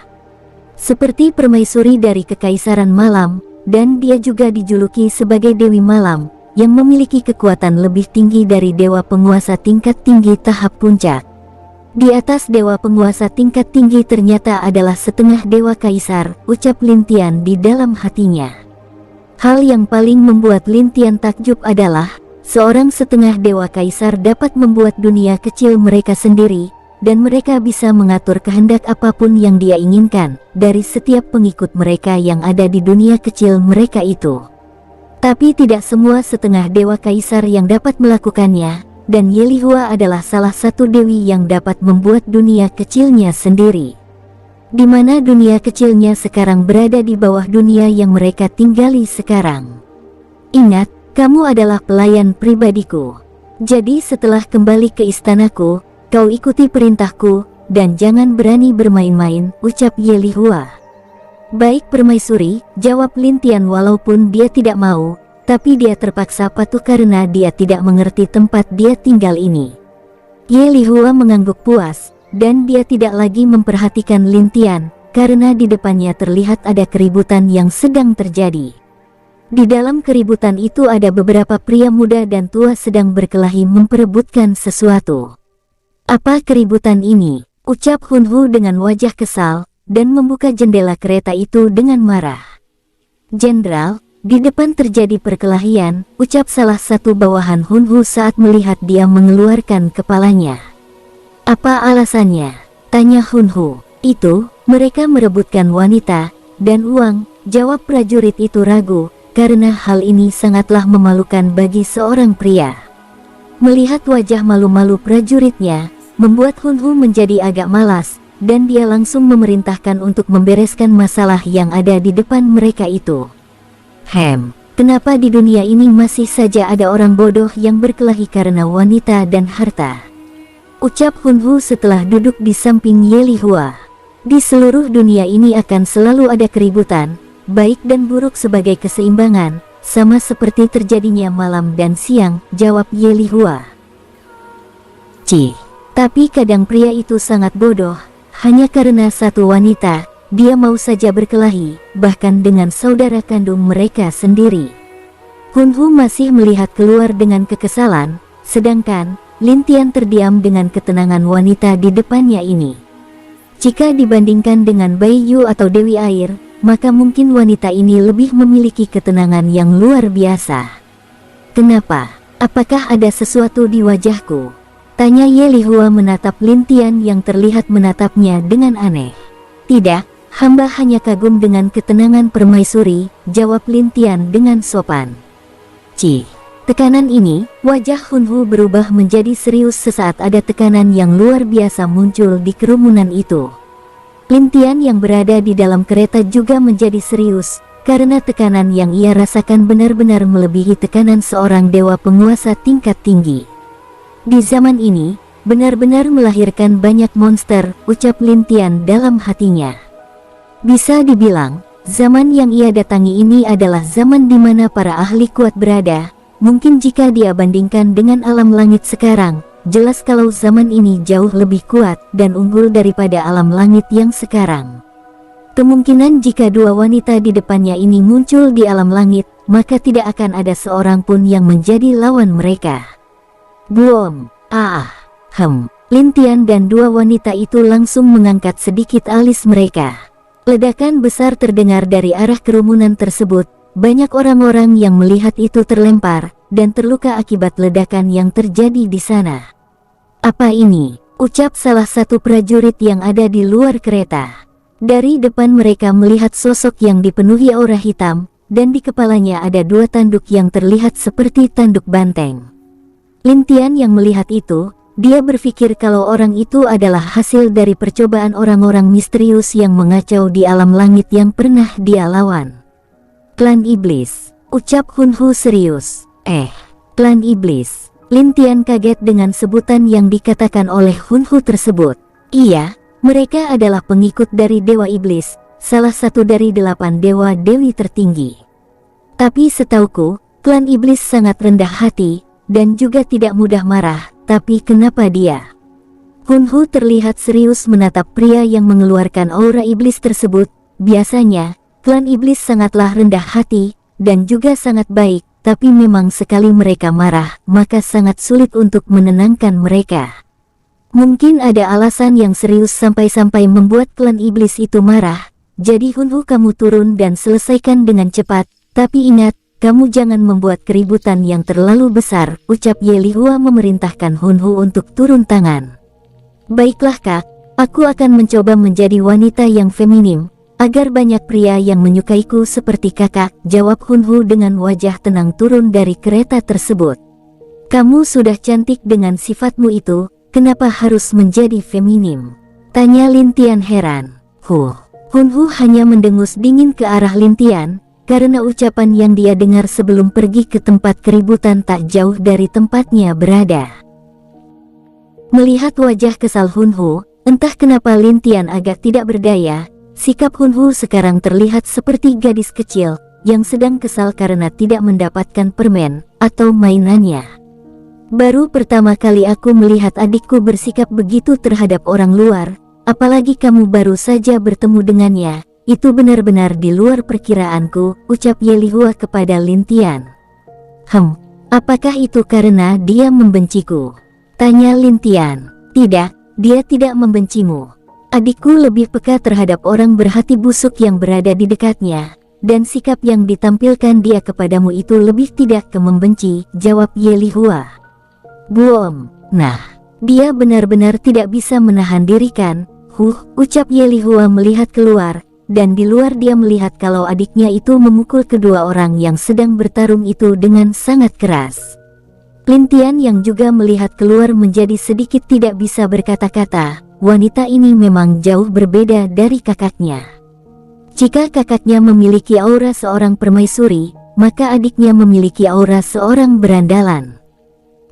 Seperti permaisuri dari Kekaisaran Malam, dan dia juga dijuluki sebagai Dewi Malam, yang memiliki kekuatan lebih tinggi dari dewa penguasa tingkat tinggi tahap puncak. Di atas dewa penguasa tingkat tinggi ternyata adalah setengah dewa kaisar, ucap Lin-Tian di dalam hatinya. Hal yang paling membuat Lin-Tian takjub adalah, seorang setengah dewa kaisar dapat membuat dunia kecil mereka sendiri, dan mereka bisa mengatur kehendak apapun yang dia inginkan, dari setiap pengikut mereka yang ada di dunia kecil mereka itu. Tapi tidak semua setengah dewa kaisar yang dapat melakukannya, dan Ye Lihua adalah salah satu dewi yang dapat membuat dunia kecilnya sendiri. Di mana dunia kecilnya sekarang berada di bawah dunia yang mereka tinggali sekarang. Ingat, kamu adalah pelayan pribadiku. Jadi setelah kembali ke istanaku, kau ikuti perintahku, dan jangan berani bermain-main, ucap Ye Lihua. Baik permaisuri, jawab Lin-Tian walaupun dia tidak mau, tapi dia terpaksa patuh karena dia tidak mengerti tempat dia tinggal ini. Ye Lihua mengangguk puas, dan dia tidak lagi memperhatikan Lin-Tian, karena di depannya terlihat ada keributan yang sedang terjadi. Di dalam keributan itu ada beberapa pria muda dan tua sedang berkelahi memperebutkan sesuatu. Apa keributan ini? Ucap Hunhu dengan wajah kesal, dan membuka jendela kereta itu dengan marah. Jenderal, di depan terjadi perkelahian, ucap salah satu bawahan Hunhu saat melihat dia mengeluarkan kepalanya. Apa alasannya? Tanya Hunhu. Itu, mereka merebutkan wanita, dan uang, jawab prajurit itu ragu, karena hal ini sangatlah memalukan bagi seorang pria. Melihat wajah malu-malu prajuritnya, membuat Hunhu menjadi agak malas, dan dia langsung memerintahkan untuk membereskan masalah yang ada di depan mereka itu. Kenapa di dunia ini masih saja ada orang bodoh yang berkelahi karena wanita dan harta? Ucap Hunhu setelah duduk di samping Ye Lihua. Di seluruh dunia ini akan selalu ada keributan, baik dan buruk sebagai keseimbangan, sama seperti terjadinya malam dan siang, jawab Ye Lihua. Tapi kadang pria itu sangat bodoh. Hanya karena satu wanita, dia mau saja berkelahi, bahkan dengan saudara kandung mereka sendiri. Hunhu masih melihat keluar dengan kekesalan, sedangkan Lin-Tian terdiam dengan ketenangan wanita di depannya ini. Jika dibandingkan dengan Bai Yu atau Dewi Air, maka mungkin wanita ini lebih memiliki ketenangan yang luar biasa. Kenapa? Apakah ada sesuatu di wajahku? Tanya Ye Lihua menatap Lin Tian yang terlihat menatapnya dengan aneh. Tidak, hamba hanya kagum dengan ketenangan permaisuri, jawab Lin Tian dengan sopan. Tekanan ini, wajah Hunhu berubah menjadi serius sesaat ada tekanan yang luar biasa muncul di kerumunan itu. Lin Tian yang berada di dalam kereta juga menjadi serius, karena tekanan yang ia rasakan benar-benar melebihi tekanan seorang dewa penguasa tingkat tinggi. Di zaman ini, benar-benar melahirkan banyak monster, ucap Lin Tian dalam hatinya. Bisa dibilang, zaman yang ia datangi ini adalah zaman di mana para ahli kuat berada. Mungkin jika dia bandingkan dengan alam langit sekarang, jelas kalau zaman ini jauh lebih kuat dan unggul daripada alam langit yang sekarang. Kemungkinan jika dua wanita di depannya ini muncul di alam langit, maka tidak akan ada seorang pun yang menjadi lawan mereka. Lin Tian dan dua wanita itu langsung mengangkat sedikit alis mereka. Ledakan besar terdengar dari arah kerumunan tersebut. Banyak orang-orang yang melihat itu terlempar dan terluka akibat ledakan yang terjadi di sana. Apa ini? Ucap salah satu prajurit yang ada di luar kereta. Dari depan mereka melihat sosok yang dipenuhi aura hitam, dan di kepalanya ada dua tanduk yang terlihat seperti tanduk banteng. Lin Tian yang melihat itu, dia berpikir kalau orang itu adalah hasil dari percobaan orang-orang misterius yang mengacau di alam langit yang pernah dia lawan. Klan Iblis, ucap Hunhu serius. Klan Iblis. Lin Tian kaget dengan sebutan yang dikatakan oleh Hunhu tersebut. Iya, mereka adalah pengikut dari Dewa Iblis, salah satu dari 8 dewa dewi tertinggi. Tapi setauku, klan Iblis sangat rendah hati, dan juga tidak mudah marah, tapi kenapa dia? Hunhu terlihat serius menatap pria yang mengeluarkan aura iblis tersebut. Biasanya, klan Iblis sangatlah rendah hati, dan juga sangat baik, tapi memang sekali mereka marah, maka sangat sulit untuk menenangkan mereka. Mungkin ada alasan yang serius sampai-sampai membuat klan Iblis itu marah, jadi Hunhu kamu turun dan selesaikan dengan cepat, tapi ingat, kamu jangan membuat keributan yang terlalu besar, ucap Ye Lihua memerintahkan Hunhu untuk turun tangan. Baiklah kak, aku akan mencoba menjadi wanita yang feminim, agar banyak pria yang menyukaiku seperti kakak, jawab Hunhu dengan wajah tenang turun dari kereta tersebut. Kamu sudah cantik dengan sifatmu itu, kenapa harus menjadi feminim? Tanya Lin Tian heran. Hunhu hanya mendengus dingin ke arah Lin Tian, karena ucapan yang dia dengar sebelum pergi ke tempat keributan tak jauh dari tempatnya berada. Melihat wajah kesal Hunhu, entah kenapa Lin Tian agak tidak berdaya. Sikap Hunhu sekarang terlihat seperti gadis kecil yang sedang kesal karena tidak mendapatkan permen atau mainannya. Baru pertama kali aku melihat adikku bersikap begitu terhadap orang luar, apalagi kamu baru saja bertemu dengannya. Itu benar-benar di luar perkiraanku, ucap Ye Lihua kepada Lin Tian. Apakah itu karena dia membenciku? Tanya Lin Tian. Tidak, dia tidak membencimu. Adikku lebih peka terhadap orang berhati busuk yang berada di dekatnya, dan sikap yang ditampilkan dia kepadamu itu lebih tidak ke membenci, jawab Ye Lihua. Nah, dia benar-benar tidak bisa menahan diri kan? Ucap Ye Lihua melihat keluar, dan di luar dia melihat kalau adiknya itu memukul kedua orang yang sedang bertarung itu dengan sangat keras. Lin Tian yang juga melihat keluar menjadi sedikit tidak bisa berkata-kata. Wanita ini memang jauh berbeda dari kakaknya. Jika kakaknya memiliki aura seorang permaisuri, maka adiknya memiliki aura seorang berandalan.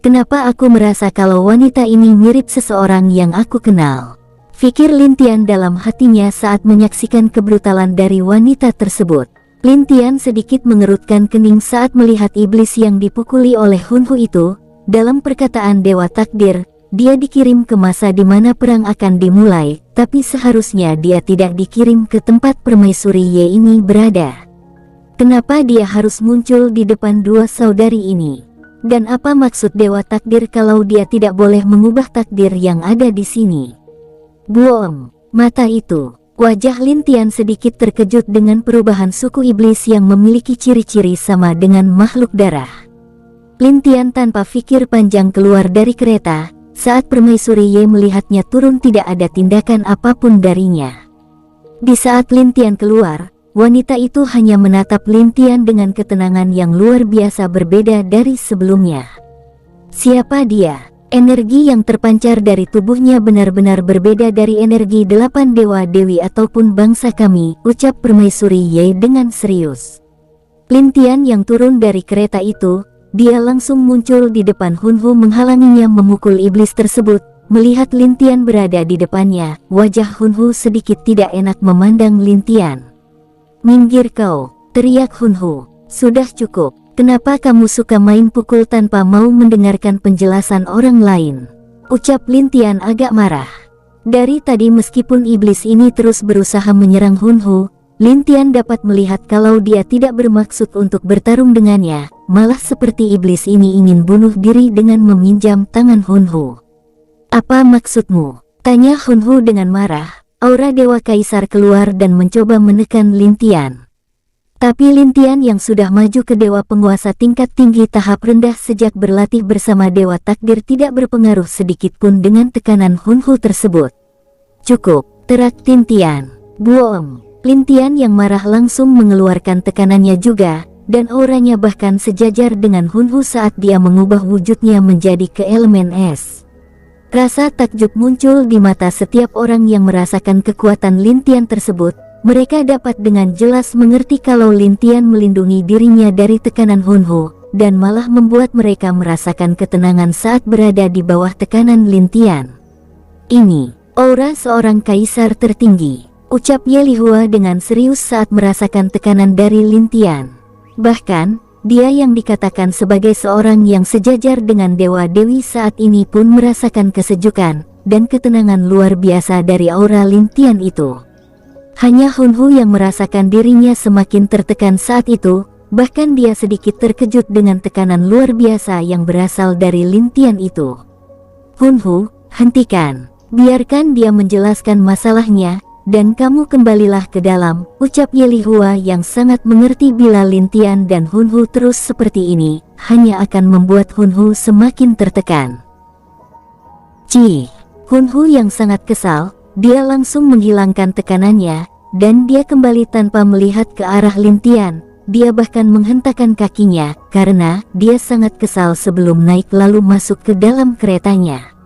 Kenapa aku merasa kalau wanita ini mirip seseorang yang aku kenal? Pikir Lin Tian dalam hatinya saat menyaksikan kebrutalan dari wanita tersebut. Lin Tian sedikit mengerutkan kening saat melihat iblis yang dipukuli oleh Hunhu itu. Dalam perkataan Dewa Takdir, dia dikirim ke masa di mana perang akan dimulai, tapi seharusnya dia tidak dikirim ke tempat permaisuri Ye ini berada. Kenapa dia harus muncul di depan dua saudari ini? Dan apa maksud Dewa Takdir kalau dia tidak boleh mengubah takdir yang ada di sini? Mata itu. Wajah Lin Tian sedikit terkejut dengan perubahan suku iblis yang memiliki ciri-ciri sama dengan makhluk darah. Lin Tian tanpa pikir panjang keluar dari kereta. Saat Permaisuri Ye melihatnya turun, tidak ada tindakan apapun darinya. Di saat Lin Tian keluar, wanita itu hanya menatap Lin Tian dengan ketenangan yang luar biasa berbeda dari sebelumnya. Siapa dia? Energi yang terpancar dari tubuhnya benar-benar berbeda dari energi 8 dewa dewi ataupun bangsa kami, ucap Permaisuri Ye dengan serius. Lin Tian yang turun dari kereta itu, dia langsung muncul di depan Hun Hu menghalanginya memukul iblis tersebut. Melihat Lin Tian berada di depannya, wajah Hun Hu sedikit tidak enak memandang Lin Tian. "Minggir kau!" teriak Hun Hu. "Sudah cukup. Kenapa kamu suka main pukul tanpa mau mendengarkan penjelasan orang lain?" ucap Lin Tian agak marah. Dari tadi meskipun iblis ini terus berusaha menyerang Hun Hu, Lin Tian dapat melihat kalau dia tidak bermaksud untuk bertarung dengannya, malah seperti iblis ini ingin bunuh diri dengan meminjam tangan Hun Hu. "Apa maksudmu?" tanya Hun Hu dengan marah. Aura Dewa Kaisar keluar dan mencoba menekan Lin Tian. Tapi Lin Tian yang sudah maju ke dewa penguasa tingkat tinggi tahap rendah sejak berlatih bersama Dewa Takdir tidak berpengaruh sedikit pun dengan tekanan Hun Hu tersebut. "Cukup," terak Lin Tian. "Boom!" Lin Tian yang marah langsung mengeluarkan tekanannya juga, dan auranya bahkan sejajar dengan Hun Hu saat dia mengubah wujudnya menjadi ke elemen es. Rasa takjub muncul di mata setiap orang yang merasakan kekuatan Lin Tian tersebut. Mereka dapat dengan jelas mengerti kalau Lin Tian melindungi dirinya dari tekanan Hun Hu, dan malah membuat mereka merasakan ketenangan saat berada di bawah tekanan Lin Tian. "Ini aura seorang kaisar tertinggi," ucap Ye Lihua dengan serius saat merasakan tekanan dari Lin Tian. Bahkan, dia yang dikatakan sebagai seorang yang sejajar dengan Dewa Dewi saat ini pun merasakan kesejukan dan ketenangan luar biasa dari aura Lin Tian itu. Hanya Hun Hu yang merasakan dirinya semakin tertekan saat itu, bahkan dia sedikit terkejut dengan tekanan luar biasa yang berasal dari Lin Tian itu. "Hun Hu, hentikan. Biarkan dia menjelaskan masalahnya, dan kamu kembalilah ke dalam," ucap Ye Lihua yang sangat mengerti bila Lin Tian dan Hun Hu terus seperti ini, hanya akan membuat Hun Hu semakin tertekan. Hun Hu yang sangat kesal, dia langsung menghilangkan tekanannya, dan dia kembali tanpa melihat ke arah Lin Tian. Dia bahkan menghentakkan kakinya, karena dia sangat kesal sebelum naik lalu masuk ke dalam keretanya.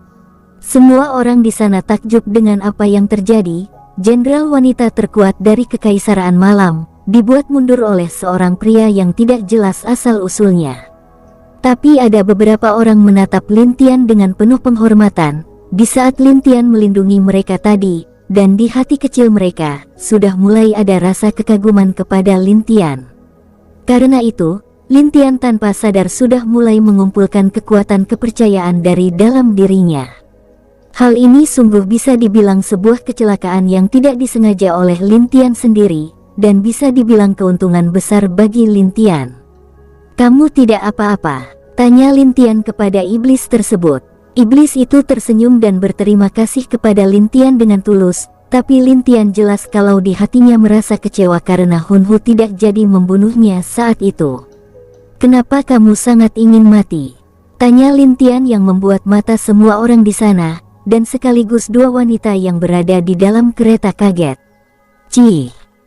Semua orang di sana takjub dengan apa yang terjadi. Jenderal wanita terkuat dari Kekaisaran Malam, dibuat mundur oleh seorang pria yang tidak jelas asal-usulnya. Tapi ada beberapa orang menatap Lin Tian dengan penuh penghormatan. Di saat Lin Tian melindungi mereka tadi, dan di hati kecil mereka, sudah mulai ada rasa kekaguman kepada Lin Tian. Karena itu, Lin Tian tanpa sadar sudah mulai mengumpulkan kekuatan kepercayaan dari dalam dirinya. Hal ini sungguh bisa dibilang sebuah kecelakaan yang tidak disengaja oleh Lin Tian sendiri, dan bisa dibilang keuntungan besar bagi Lin Tian. "Kamu tidak apa-apa?" tanya Lin Tian kepada iblis tersebut. Iblis itu tersenyum dan berterima kasih kepada Lin Tian dengan tulus, tapi Lin Tian jelas kalau di hatinya merasa kecewa karena Hun Hu tidak jadi membunuhnya saat itu. "Kenapa kamu sangat ingin mati?" tanya Lin Tian yang membuat mata semua orang di sana, dan sekaligus dua wanita yang berada di dalam kereta kaget.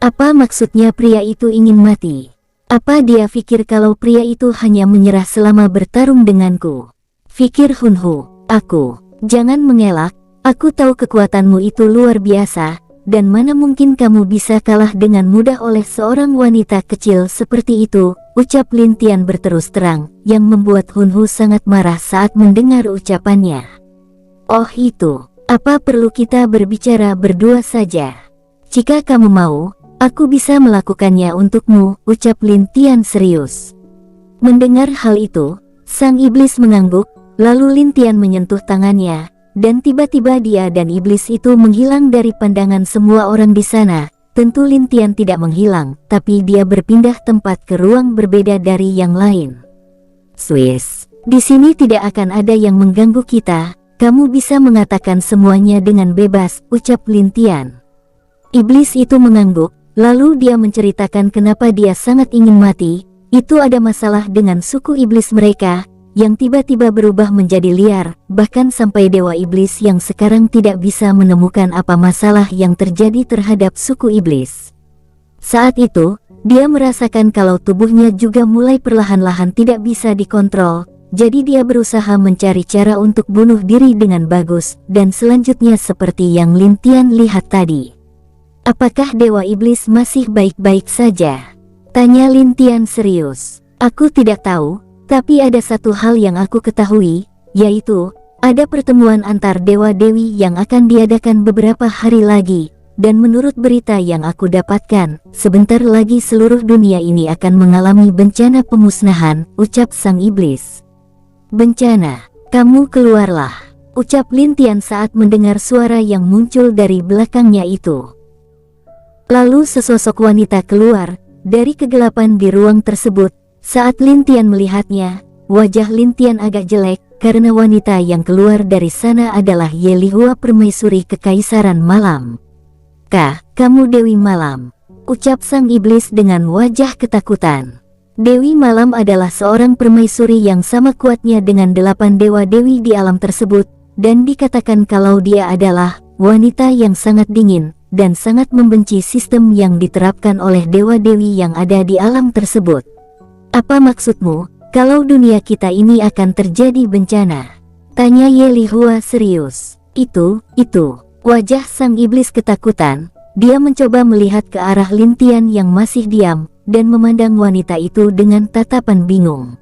Apa maksudnya pria itu ingin mati? Apa dia pikir kalau pria itu hanya menyerah selama bertarung denganku? Fikir Hun Hu. "Aku, jangan mengelak, aku tahu kekuatanmu itu luar biasa, dan mana mungkin kamu bisa kalah dengan mudah oleh seorang wanita kecil seperti itu," ucap Lin Tian berterus terang, yang membuat Hun Hu sangat marah saat mendengar ucapannya. "Oh itu, apa perlu kita berbicara berdua saja? Jika kamu mau, aku bisa melakukannya untukmu," ucap Lin Tian serius. Mendengar hal itu, sang iblis mengangguk. Lalu Lin Tian menyentuh tangannya, dan tiba-tiba dia dan iblis itu menghilang dari pandangan semua orang di sana. Tentu Lin Tian tidak menghilang, tapi dia berpindah tempat ke ruang berbeda dari yang lain. "Swiss, di sini tidak akan ada yang mengganggu kita. Kamu bisa mengatakan semuanya dengan bebas," ucap Lin Tian. Iblis itu mengangguk, lalu dia menceritakan kenapa dia sangat ingin mati. Itu ada masalah dengan suku iblis mereka, yang tiba-tiba berubah menjadi liar, bahkan sampai dewa iblis yang sekarang tidak bisa menemukan apa masalah yang terjadi terhadap suku iblis. Saat itu, dia merasakan kalau tubuhnya juga mulai perlahan-lahan tidak bisa dikontrol, jadi dia berusaha mencari cara untuk bunuh diri dengan bagus, dan selanjutnya seperti yang Lin Tian lihat tadi. Apakah dewa iblis masih baik-baik saja? Tanya Lin Tian serius. Aku tidak tahu, tapi ada satu hal yang aku ketahui, yaitu ada pertemuan antar dewa-dewi yang akan diadakan beberapa hari lagi, dan menurut berita yang aku dapatkan, sebentar lagi seluruh dunia ini akan mengalami bencana pemusnahan, ucap sang iblis. Bencana, kamu keluarlah, ucap Lin Tian saat mendengar suara yang muncul dari belakangnya itu. Lalu sesosok wanita keluar dari kegelapan di ruang tersebut. Saat Lin Tian melihatnya, wajah Lin Tian agak jelek, karena wanita yang keluar dari sana adalah Ye Lihua permaisuri kekaisaran malam. Kamu Dewi Malam, ucap sang iblis dengan wajah ketakutan. Dewi Malam adalah seorang permaisuri yang sama kuatnya dengan 8 dewa-dewi di alam tersebut, dan dikatakan kalau dia adalah wanita yang sangat dingin, dan sangat membenci sistem yang diterapkan oleh dewa-dewi yang ada di alam tersebut. Apa maksudmu, kalau dunia kita ini akan terjadi bencana? Tanya Ye Lihua serius. Itu, wajah sang iblis ketakutan. Dia mencoba melihat ke arah Lin Tian yang masih diam, dan memandang wanita itu dengan tatapan bingung.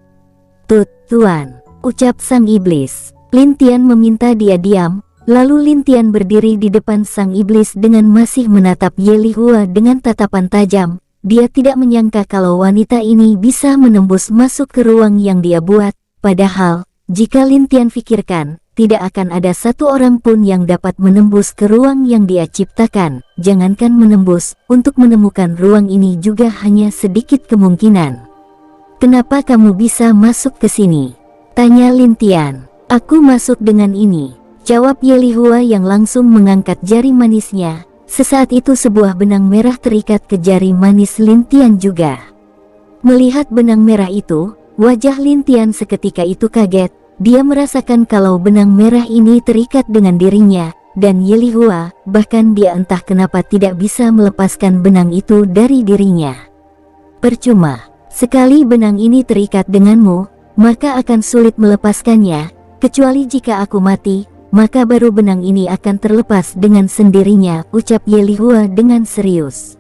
Tuan, ucap sang iblis. Lin Tian meminta dia diam. Lalu Lin Tian berdiri di depan sang iblis dengan masih menatap Ye Lihua dengan tatapan tajam. Dia tidak menyangka kalau wanita ini bisa menembus masuk ke ruang yang dia buat. Padahal, jika Lin Tian pikirkan, tidak akan ada satu orang pun yang dapat menembus ke ruang yang dia ciptakan. Jangankan menembus, untuk menemukan ruang ini juga hanya sedikit kemungkinan. Kenapa kamu bisa masuk ke sini? Tanya Lin Tian. Aku masuk dengan ini, jawab Ye Lihua yang langsung mengangkat jari manisnya. Sesaat itu sebuah benang merah terikat ke jari manis Lin Tian juga. Melihat benang merah itu, wajah Lin Tian seketika itu kaget. Dia merasakan kalau benang merah ini terikat dengan dirinya, dan Ye Lihua, bahkan dia entah kenapa tidak bisa melepaskan benang itu dari dirinya. Percuma, sekali benang ini terikat denganmu, maka akan sulit melepaskannya, kecuali jika aku mati, maka baru benang ini akan terlepas dengan sendirinya, ucap Ye Lihua dengan serius.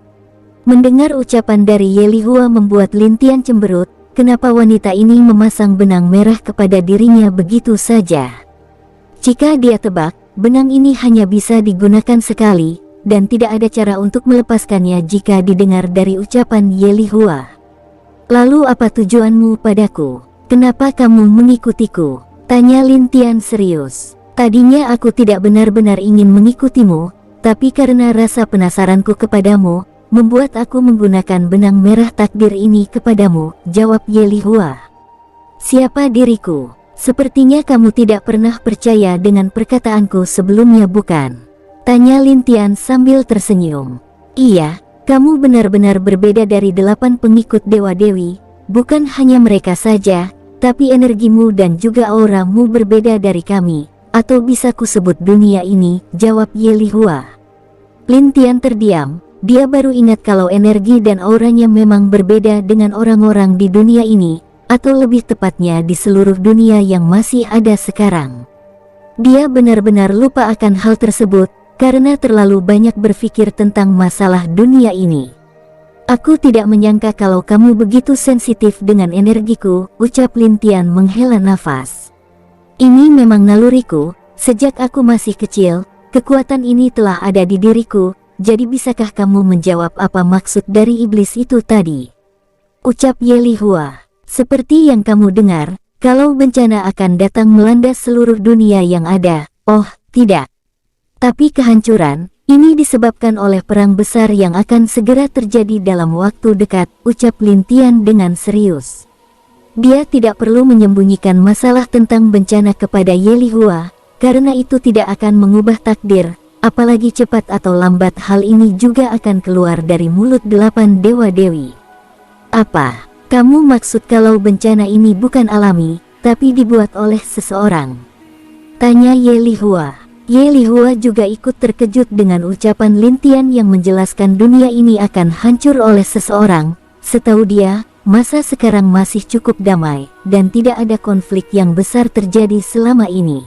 Mendengar ucapan dari Ye Lihua membuat Lin Tian cemberut, kenapa wanita ini memasang benang merah kepada dirinya begitu saja. Jika dia tebak, benang ini hanya bisa digunakan sekali, dan tidak ada cara untuk melepaskannya jika didengar dari ucapan Ye Lihua. Lalu apa tujuanmu padaku? Kenapa kamu mengikutiku? Tanya Lin Tian serius. Tadinya aku tidak benar-benar ingin mengikutimu, tapi karena rasa penasaranku kepadamu, membuat aku menggunakan benang merah takdir ini kepadamu, jawab Ye Lihua. Siapa diriku? Sepertinya kamu tidak pernah percaya dengan perkataanku sebelumnya, bukan? Tanya Lin Tian sambil tersenyum. Iya, kamu benar-benar berbeda dari 8 pengikut dewa-dewi, bukan hanya mereka saja, tapi energimu dan juga auramu berbeda dari kami. Atau bisa kusebut dunia ini, jawab Ye Lihua. Lin Tian terdiam, dia baru ingat kalau energi dan auranya memang berbeda dengan orang-orang di dunia ini, atau lebih tepatnya di seluruh dunia yang masih ada sekarang. Dia benar-benar lupa akan hal tersebut, karena terlalu banyak berpikir tentang masalah dunia ini. Aku tidak menyangka kalau kamu begitu sensitif dengan energiku, ucap Lin Tian menghela nafas. Ini memang naluriku, sejak aku masih kecil, kekuatan ini telah ada di diriku, jadi bisakah kamu menjawab apa maksud dari iblis itu tadi? Ucap Ye Lihua. Seperti yang kamu dengar, kalau bencana akan datang melanda seluruh dunia yang ada. Oh, tidak. Tapi kehancuran, ini disebabkan oleh perang besar yang akan segera terjadi dalam waktu dekat, ucap Lin Tian dengan serius. Dia tidak perlu menyembunyikan masalah tentang bencana kepada Ye Lihua, karena itu tidak akan mengubah takdir, Apalagi cepat atau lambat hal ini juga akan keluar dari mulut 8 dewa-dewi. Apa kamu maksud kalau bencana ini bukan alami, tapi dibuat oleh seseorang? Tanya Ye Lihua. Ye Lihua juga ikut terkejut dengan ucapan Lin Tian yang menjelaskan dunia ini akan hancur oleh seseorang. Setahu dia, masa sekarang masih cukup damai, dan tidak ada konflik yang besar terjadi selama ini.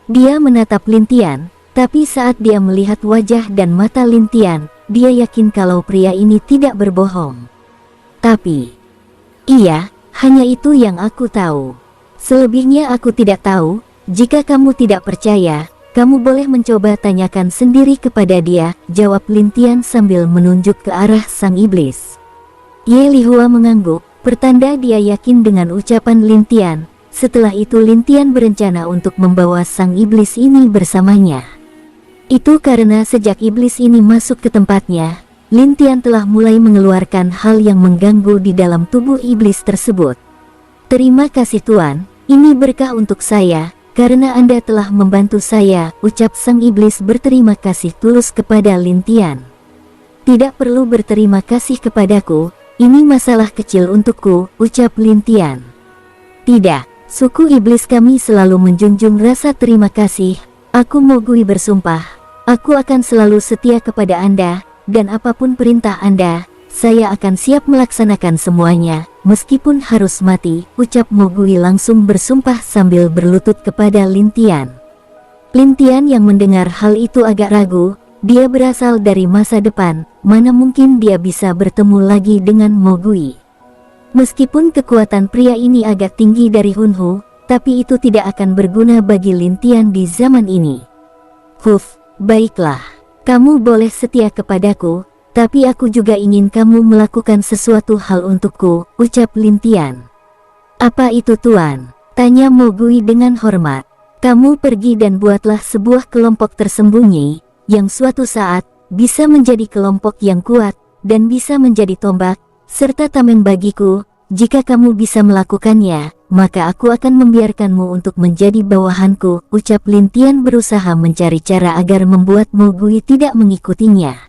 Dia menatap Lin Tian, tapi saat dia melihat wajah dan mata Lin Tian, dia yakin kalau pria ini tidak berbohong. Tapi, iya, hanya itu yang aku tahu. Selebihnya aku tidak tahu. Jika kamu tidak percaya, kamu boleh mencoba tanyakan sendiri kepada dia, jawab Lin Tian sambil menunjuk ke arah sang iblis. Ye Lihua mengangguk, pertanda dia yakin dengan ucapan Lin Tian. Setelah itu Lin Tian berencana untuk membawa sang iblis ini bersamanya. Itu karena sejak iblis ini masuk ke tempatnya, Lin Tian telah mulai mengeluarkan hal yang mengganggu di dalam tubuh iblis tersebut. Terima kasih Tuan, ini berkah untuk saya, karena Anda telah membantu saya, ucap sang iblis berterima kasih tulus kepada Lin Tian. Tidak perlu berterima kasih kepadaku, ini masalah kecil untukku, ucap Lin Tian. Tidak, suku iblis kami selalu menjunjung rasa terima kasih. Aku Mogui bersumpah, aku akan selalu setia kepada Anda, dan apapun perintah Anda, saya akan siap melaksanakan semuanya, meskipun harus mati, ucap Mogui langsung bersumpah sambil berlutut kepada Lin Tian. Lin Tian yang mendengar hal itu agak ragu, dia berasal dari masa depan, mana mungkin dia bisa bertemu lagi dengan Mogui. Meskipun kekuatan pria ini agak tinggi dari Hunhu, tapi itu tidak akan berguna bagi Lin Tian di zaman ini. Baiklah, kamu boleh setia kepadaku, tapi aku juga ingin kamu melakukan sesuatu hal untukku, ucap Lin Tian. Apa itu Tuan? Tanya Mogui dengan hormat. Kamu pergi dan buatlah sebuah kelompok tersembunyi, yang suatu saat bisa menjadi kelompok yang kuat, dan bisa menjadi tombak, serta tameng bagiku. Jika kamu bisa melakukannya, maka aku akan membiarkanmu untuk menjadi bawahanku, ucap Lin Tian berusaha mencari cara agar membuat Mogui tidak mengikutinya.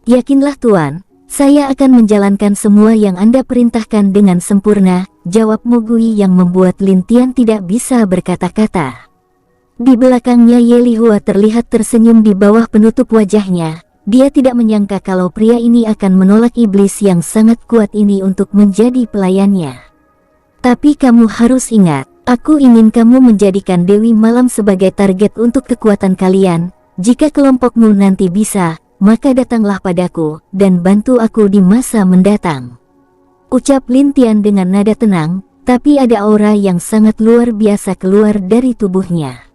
Yakinlah Tuan, saya akan menjalankan semua yang Anda perintahkan dengan sempurna, jawab Mogui yang membuat Lin Tian tidak bisa berkata-kata. Di belakangnya Ye Lihua terlihat tersenyum di bawah penutup wajahnya. Dia tidak menyangka kalau pria ini akan menolak iblis yang sangat kuat ini untuk menjadi pelayannya. Tapi kamu harus ingat, aku ingin kamu menjadikan Dewi Malam sebagai target untuk kekuatan kalian. Jika kelompokmu nanti bisa, maka datanglah padaku, dan bantu aku di masa mendatang. Ucap Lin Tian dengan nada tenang, tapi ada aura yang sangat luar biasa keluar dari tubuhnya.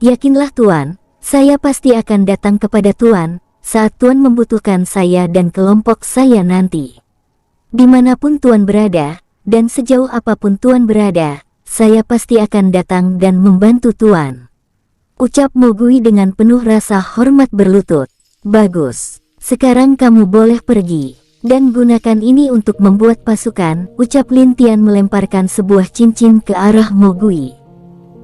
Yakinlah Tuan, saya pasti akan datang kepada Tuan, saat Tuan membutuhkan saya dan kelompok saya nanti. Dimanapun Tuan berada, dan sejauh apapun Tuan berada, saya pasti akan datang dan membantu Tuan. Ucap Mogui dengan penuh rasa hormat berlutut. Bagus, sekarang kamu boleh pergi, dan gunakan ini untuk membuat pasukan, ucap Lin Tian melemparkan sebuah cincin ke arah Mogui.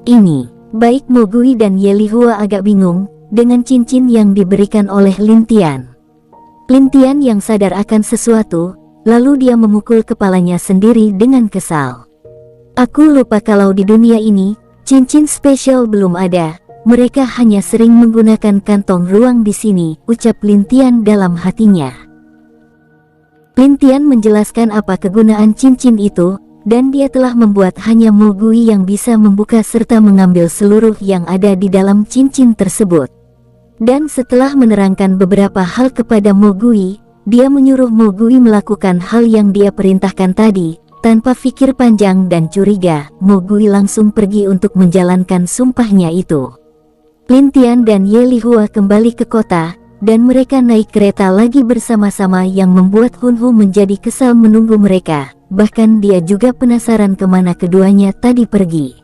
Ini. Baik Mogui dan Ye Lihua agak bingung dengan cincin yang diberikan oleh Lin Tian. Lin Tian yang sadar akan sesuatu, lalu dia memukul kepalanya sendiri dengan kesal. Aku lupa kalau di dunia ini, cincin spesial belum ada, mereka hanya sering menggunakan kantong ruang di sini, ucap Lin Tian dalam hatinya. Lin Tian menjelaskan apa kegunaan cincin itu, dan dia telah membuat hanya Mogui yang bisa membuka serta mengambil seluruh yang ada di dalam cincin tersebut. Dan setelah menerangkan beberapa hal kepada Mogui, dia menyuruh Mogui melakukan hal yang dia perintahkan tadi. Tanpa pikir panjang dan curiga, Mogui langsung pergi untuk menjalankan sumpahnya itu. Lin Tian dan Ye Lihua kembali ke kota, dan mereka naik kereta lagi bersama-sama yang membuat Hunhu menjadi kesal menunggu mereka. Bahkan dia juga penasaran kemana keduanya tadi pergi.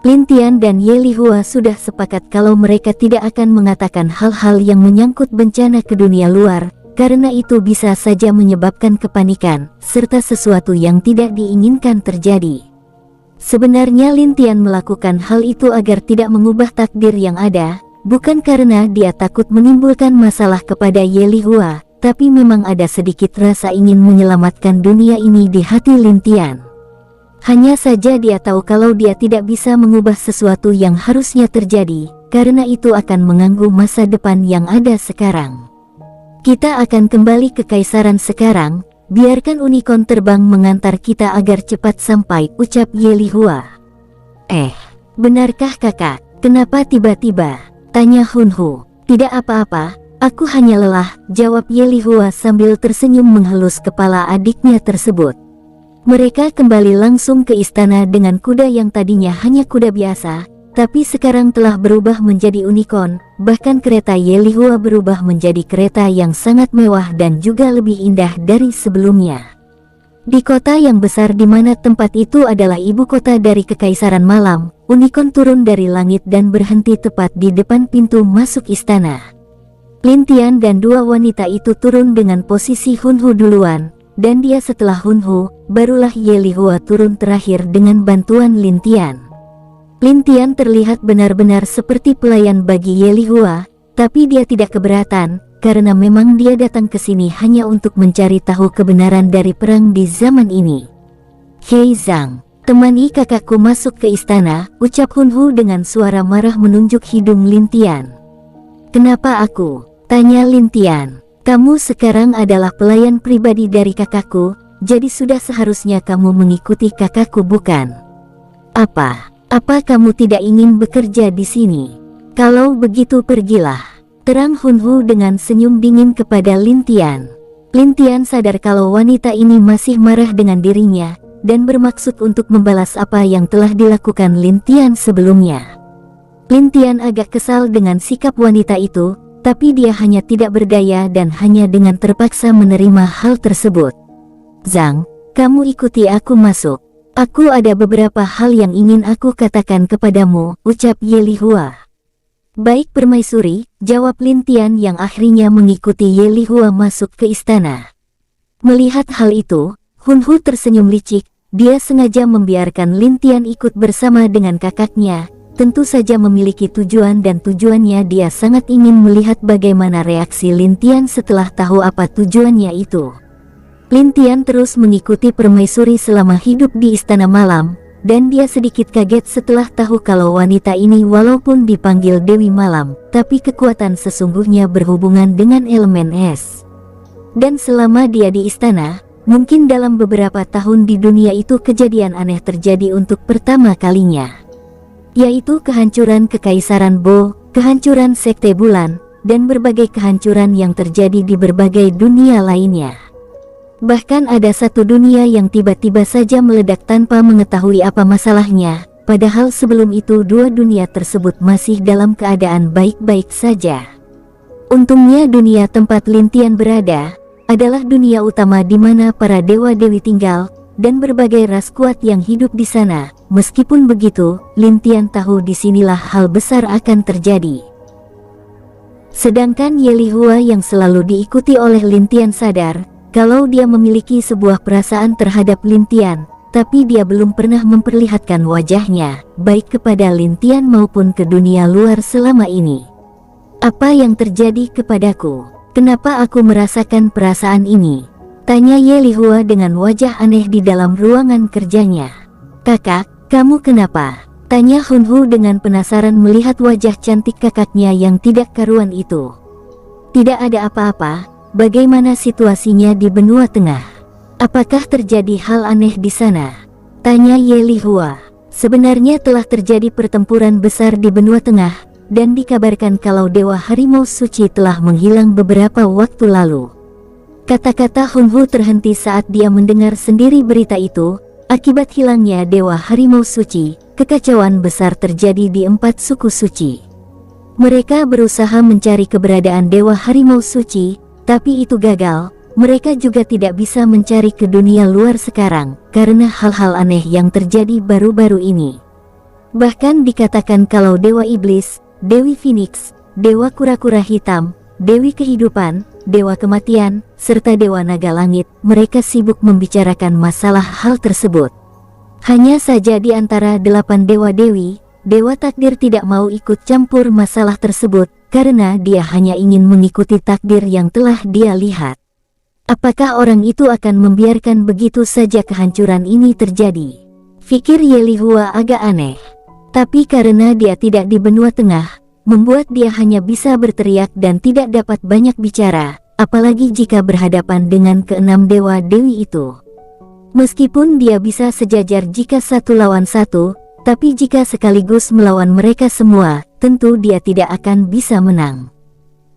Lin Tian dan Ye Lihua sudah sepakat kalau mereka tidak akan mengatakan hal-hal yang menyangkut bencana ke dunia luar, karena itu bisa saja menyebabkan kepanikan, serta sesuatu yang tidak diinginkan terjadi. Sebenarnya Lin Tian melakukan hal itu agar tidak mengubah takdir yang ada, Bukan karena dia takut menimbulkan masalah kepada Ye Lihua, tapi memang ada sedikit rasa ingin menyelamatkan dunia ini di hati Lin Tian. Hanya saja dia tahu kalau dia tidak bisa mengubah sesuatu yang harusnya terjadi, karena itu akan mengganggu masa depan yang ada sekarang. Kita akan kembali ke kaisaran sekarang, biarkan unicorn terbang mengantar kita agar cepat sampai, ucap Ye Lihua. Benarkah kakak? Kenapa tiba-tiba? Tanya Hunhu. Tidak apa-apa, aku hanya lelah, jawab Ye Lihua sambil tersenyum menghelus kepala adiknya tersebut. Mereka kembali langsung ke istana dengan kuda yang tadinya hanya kuda biasa, tapi sekarang telah berubah menjadi unicorn, bahkan kereta Ye Lihua berubah menjadi kereta yang sangat mewah dan juga lebih indah dari sebelumnya. Di kota yang besar di mana tempat itu adalah ibu kota dari Kekaisaran Malam, unicorn turun dari langit dan berhenti tepat di depan pintu masuk istana. Lin Tian dan dua wanita itu turun dengan posisi Hunhu duluan, dan dia setelah Hunhu, barulah Ye Lihua turun terakhir dengan bantuan Lin Tian. Lin Tian terlihat benar-benar seperti pelayan bagi Ye Lihua, tapi dia tidak keberatan, karena memang dia datang ke sini hanya untuk mencari tahu kebenaran dari perang di zaman ini. Hei Zhang, temani kakakku masuk ke istana, ucap Hunhu dengan suara marah menunjuk hidung Lin Tian. Kenapa aku? Tanya Lin Tian. Kamu sekarang adalah pelayan pribadi dari kakakku, jadi sudah seharusnya kamu mengikuti kakakku bukan? Apa kamu tidak ingin bekerja di sini? Kalau begitu pergilah. Terang Hunhu dengan senyum dingin kepada Lin Tian. Lin Tian sadar kalau wanita ini masih marah dengan dirinya, dan bermaksud untuk membalas apa yang telah dilakukan Lin Tian sebelumnya. Lin Tian agak kesal dengan sikap wanita itu, tapi dia hanya tidak berdaya dan hanya dengan terpaksa menerima hal tersebut. Zhang, kamu ikuti aku masuk. Aku ada beberapa hal yang ingin aku katakan kepadamu, ucap Ye Lihua. Baik permaisuri, jawab Lin Tian yang akhirnya mengikuti Ye Lihua masuk ke istana. Melihat hal itu, Hunhu tersenyum licik, dia sengaja membiarkan Lin Tian ikut bersama dengan kakaknya, tentu saja memiliki tujuan dan tujuannya dia sangat ingin melihat bagaimana reaksi Lin Tian setelah tahu apa tujuannya itu. Lin Tian terus mengikuti permaisuri selama hidup di Istana Malam, dan dia sedikit kaget setelah tahu kalau wanita ini walaupun dipanggil Dewi Malam, tapi kekuatan sesungguhnya berhubungan dengan elemen es. Dan selama dia di istana, mungkin dalam beberapa tahun di dunia itu kejadian aneh terjadi untuk pertama kalinya. Yaitu kehancuran Kekaisaran Bo, kehancuran Sekte Bulan, dan berbagai kehancuran yang terjadi di berbagai dunia lainnya. Bahkan ada satu dunia yang tiba-tiba saja meledak tanpa mengetahui apa masalahnya, padahal sebelum itu dua dunia tersebut masih dalam keadaan baik-baik saja. Untungnya dunia tempat Lin Tian berada, adalah dunia utama di mana para dewa-dewi tinggal, dan berbagai ras kuat yang hidup di sana. Meskipun begitu, Lin Tian tahu disinilah hal besar akan terjadi. Sedangkan Ye Lihua yang selalu diikuti oleh Lin Tian sadar, kalau dia memiliki sebuah perasaan terhadap Lin Tian, tapi dia belum pernah memperlihatkan wajahnya, baik kepada Lin Tian maupun ke dunia luar selama ini. Apa yang terjadi kepadaku? Kenapa aku merasakan perasaan ini? Tanya Ye Lihua dengan wajah aneh di dalam ruangan kerjanya. Kakak, kamu kenapa? Tanya Hunhu dengan penasaran melihat wajah cantik kakaknya yang tidak karuan itu. Tidak ada apa-apa. Bagaimana situasinya di benua tengah? Apakah terjadi hal aneh di sana? Tanya Ye Lihua. Sebenarnya telah terjadi pertempuran besar di benua tengah, dan dikabarkan kalau Dewa Harimau Suci telah menghilang beberapa waktu lalu. Kata-kata Hunhu terhenti saat dia mendengar sendiri berita itu. Akibat hilangnya Dewa Harimau Suci, kekacauan besar terjadi di 4 suku suci. Mereka berusaha mencari keberadaan Dewa Harimau Suci, tapi itu gagal. Mereka juga tidak bisa mencari ke dunia luar sekarang, karena hal-hal aneh yang terjadi baru-baru ini. Bahkan dikatakan kalau Dewa Iblis, Dewi Phoenix, Dewa Kura-Kura Hitam, Dewi Kehidupan, Dewa Kematian, serta Dewa Naga Langit, mereka sibuk membicarakan masalah hal tersebut. Hanya saja di antara 8 dewa-dewi, Dewa Takdir tidak mau ikut campur masalah tersebut, karena dia hanya ingin mengikuti takdir yang telah dia lihat. Apakah orang itu akan membiarkan begitu saja kehancuran ini terjadi? Fikir Ye Lihua agak aneh. Tapi karena dia tidak di benua tengah, membuat dia hanya bisa berteriak dan tidak dapat banyak bicara, apalagi jika berhadapan dengan keenam dewa dewi itu. Meskipun dia bisa sejajar jika 1 lawan 1, tapi jika sekaligus melawan mereka semua, tentu dia tidak akan bisa menang.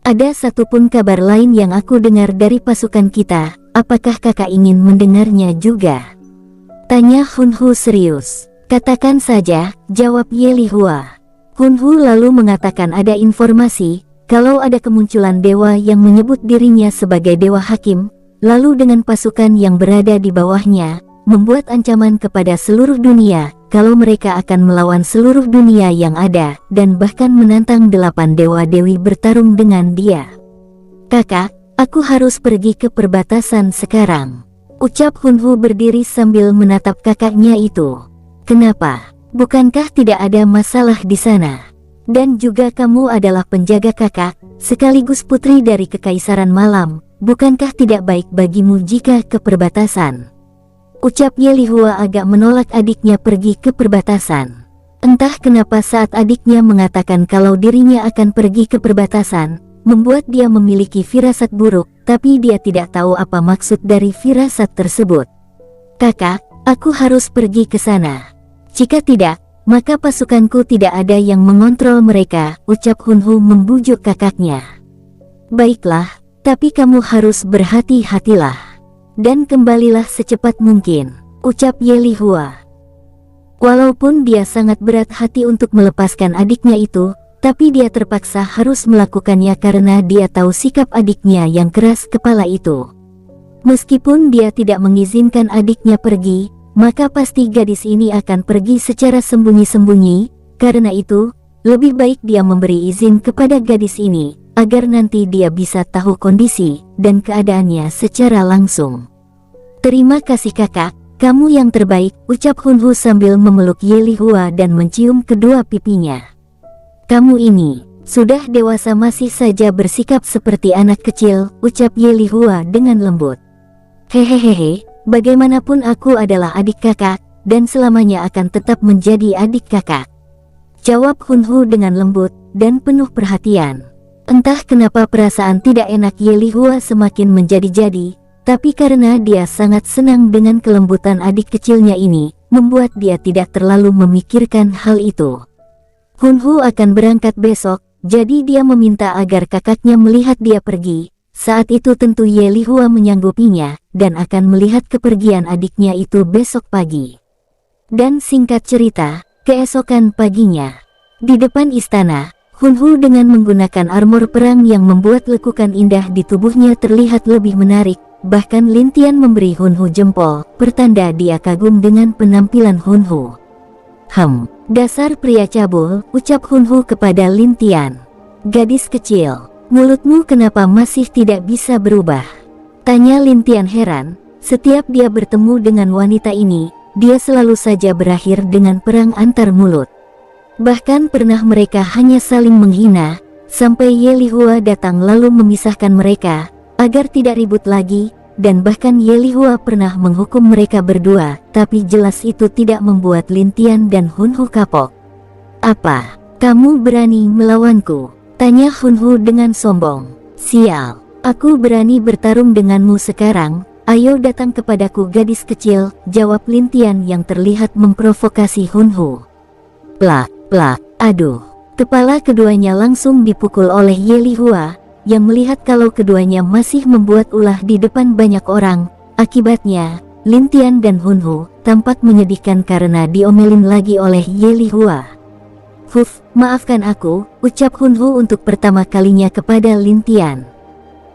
Ada satu pun kabar lain yang aku dengar dari pasukan kita, apakah kakak ingin mendengarnya juga? Tanya Hunhu serius. Katakan saja, jawab Ye Lihua. Hunhu lalu mengatakan ada informasi, kalau ada kemunculan dewa yang menyebut dirinya sebagai dewa hakim, lalu dengan pasukan yang berada di bawahnya, membuat ancaman kepada seluruh dunia, kalau mereka akan melawan seluruh dunia yang ada, dan bahkan menantang 8 dewa-dewi bertarung dengan dia. Kakak, aku harus pergi ke perbatasan sekarang. Ucap Hunhu berdiri sambil menatap kakaknya itu. Kenapa? Bukankah tidak ada masalah di sana? Dan juga kamu adalah penjaga kakak, sekaligus putri dari Kekaisaran Malam. Bukankah tidak baik bagimu jika ke perbatasan? Ucap Ye Lihua agak menolak adiknya pergi ke perbatasan. Entah kenapa saat adiknya mengatakan kalau dirinya akan pergi ke perbatasan, membuat dia memiliki firasat buruk, tapi dia tidak tahu apa maksud dari firasat tersebut. Kakak, aku harus pergi ke sana. Jika tidak, maka pasukanku tidak ada yang mengontrol mereka, ucap Hunhu membujuk kakaknya. Baiklah. Tapi kamu harus berhati-hatilah. Dan kembalilah secepat mungkin, ucap Ye Lihua. Walaupun dia sangat berat hati untuk melepaskan adiknya itu, tapi dia terpaksa harus melakukannya karena dia tahu sikap adiknya yang keras kepala itu. Meskipun dia tidak mengizinkan adiknya pergi, maka pasti gadis ini akan pergi secara sembunyi-sembunyi. Karena itu, lebih baik dia memberi izin kepada gadis ini, agar nanti dia bisa tahu kondisi dan keadaannya secara langsung. Terima kasih kakak, kamu yang terbaik, ucap Hunhu sambil memeluk Ye Lihua dan mencium kedua pipinya. Kamu ini, sudah dewasa masih saja bersikap seperti anak kecil, ucap Ye Lihua dengan lembut. Hehehe, bagaimanapun aku adalah adik kakak, dan selamanya akan tetap menjadi adik kakak. Jawab Hunhu dengan lembut dan penuh perhatian. Entah kenapa perasaan tidak enak Ye Lihua semakin menjadi-jadi, tapi karena dia sangat senang dengan kelembutan adik kecilnya ini, membuat dia tidak terlalu memikirkan hal itu. Hunhu akan berangkat besok, jadi dia meminta agar kakaknya melihat dia pergi. Saat itu tentu Ye Lihua menyanggupinya, dan akan melihat kepergian adiknya itu besok pagi. Dan singkat cerita, keesokan paginya, di depan istana, Hunhu dengan menggunakan armor perang yang membuat lekukan indah di tubuhnya terlihat lebih menarik, bahkan Lin Tian memberi Hunhu jempol, pertanda dia kagum dengan penampilan Hunhu. Dasar pria cabul, ucap Hunhu kepada Lin Tian. Gadis kecil, mulutmu kenapa masih tidak bisa berubah? Tanya Lin Tian heran, setiap dia bertemu dengan wanita ini, dia selalu saja berakhir dengan perang antar mulut. Bahkan pernah mereka hanya saling menghina, sampai Ye Lihua datang lalu memisahkan mereka, agar tidak ribut lagi, dan bahkan Ye Lihua pernah menghukum mereka berdua, tapi jelas itu tidak membuat Lin Tian dan Hunhu kapok. Apa? Kamu berani melawanku? Tanya Hunhu dengan sombong. Sial, aku berani bertarung denganmu sekarang, ayo datang kepadaku gadis kecil, jawab Lin Tian yang terlihat memprovokasi Hunhu. Plak. Plak, aduh. Kepala keduanya langsung dipukul oleh Ye Lihua, yang melihat kalau keduanya masih membuat ulah di depan banyak orang. Akibatnya, Lin Tian dan Hunhu tampak menyedihkan karena diomelin lagi oleh Ye Lihua. Maafkan aku, ucap Hunhu untuk pertama kalinya kepada Lin Tian.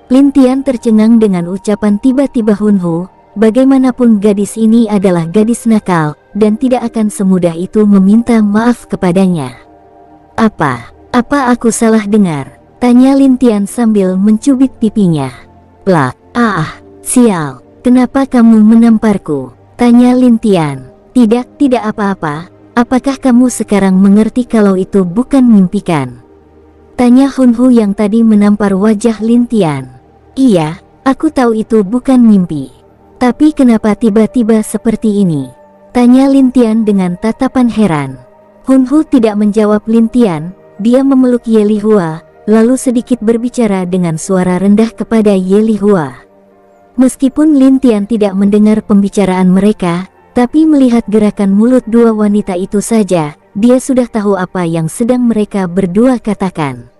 Lin Tian tercengang dengan ucapan tiba-tiba Hunhu. Bagaimanapun gadis ini adalah gadis nakal, dan tidak akan semudah itu meminta maaf kepadanya. Apa aku salah dengar? Tanya Lin Tian sambil mencubit pipinya. Plak, sial, kenapa kamu menamparku? Tanya Lin Tian. Tidak apa-apa, apakah kamu sekarang mengerti kalau itu bukan mimpi kan? Tanya Hunhu yang tadi menampar wajah Lin Tian. Iya, aku tahu itu bukan mimpi. Tapi kenapa tiba-tiba seperti ini? Tanya Lin Tian dengan tatapan heran. Hunhu tidak menjawab Lin Tian, dia memeluk Ye Lihua, lalu sedikit berbicara dengan suara rendah kepada Ye Lihua. Meskipun Lin Tian tidak mendengar pembicaraan mereka, tapi melihat gerakan mulut dua wanita itu saja, dia sudah tahu apa yang sedang mereka berdua katakan.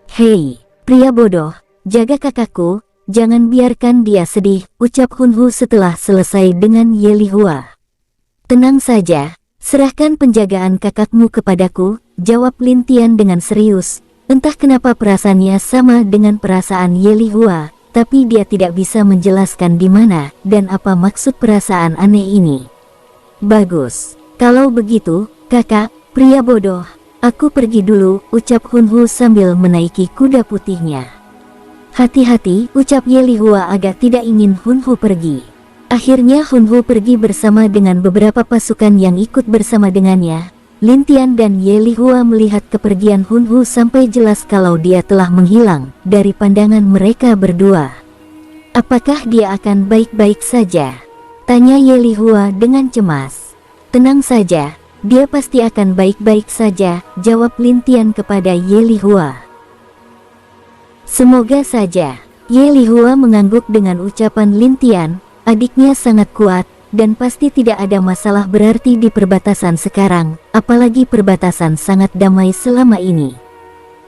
Hei, pria bodoh, jaga kakakku, jangan biarkan dia sedih, ucap Hunhu setelah selesai dengan Ye Lihua. Tenang saja, serahkan penjagaan kakakmu kepadaku, jawab Lin Tian dengan serius. Entah kenapa perasaannya sama dengan perasaan Ye Lihua, tapi dia tidak bisa menjelaskan di mana dan apa maksud perasaan aneh ini. Bagus, kalau begitu, kakak, pria bodoh, aku pergi dulu, ucap Hunhu sambil menaiki kuda putihnya. Hati-hati, ucap Ye Lihua agak tidak ingin Hunhu pergi. Akhirnya Hunhu pergi bersama dengan beberapa pasukan yang ikut bersama dengannya. Lin Tian dan Ye Lihua melihat kepergian Hunhu sampai jelas kalau dia telah menghilang dari pandangan mereka berdua. Apakah dia akan baik-baik saja? Tanya Ye Lihua dengan cemas. Tenang saja, dia pasti akan baik-baik saja, jawab Lin Tian kepada Ye Lihua. Semoga saja. Ye Lihua mengangguk dengan ucapan Lin Tian, adiknya sangat kuat, dan pasti tidak ada masalah berarti di perbatasan sekarang, apalagi perbatasan sangat damai selama ini.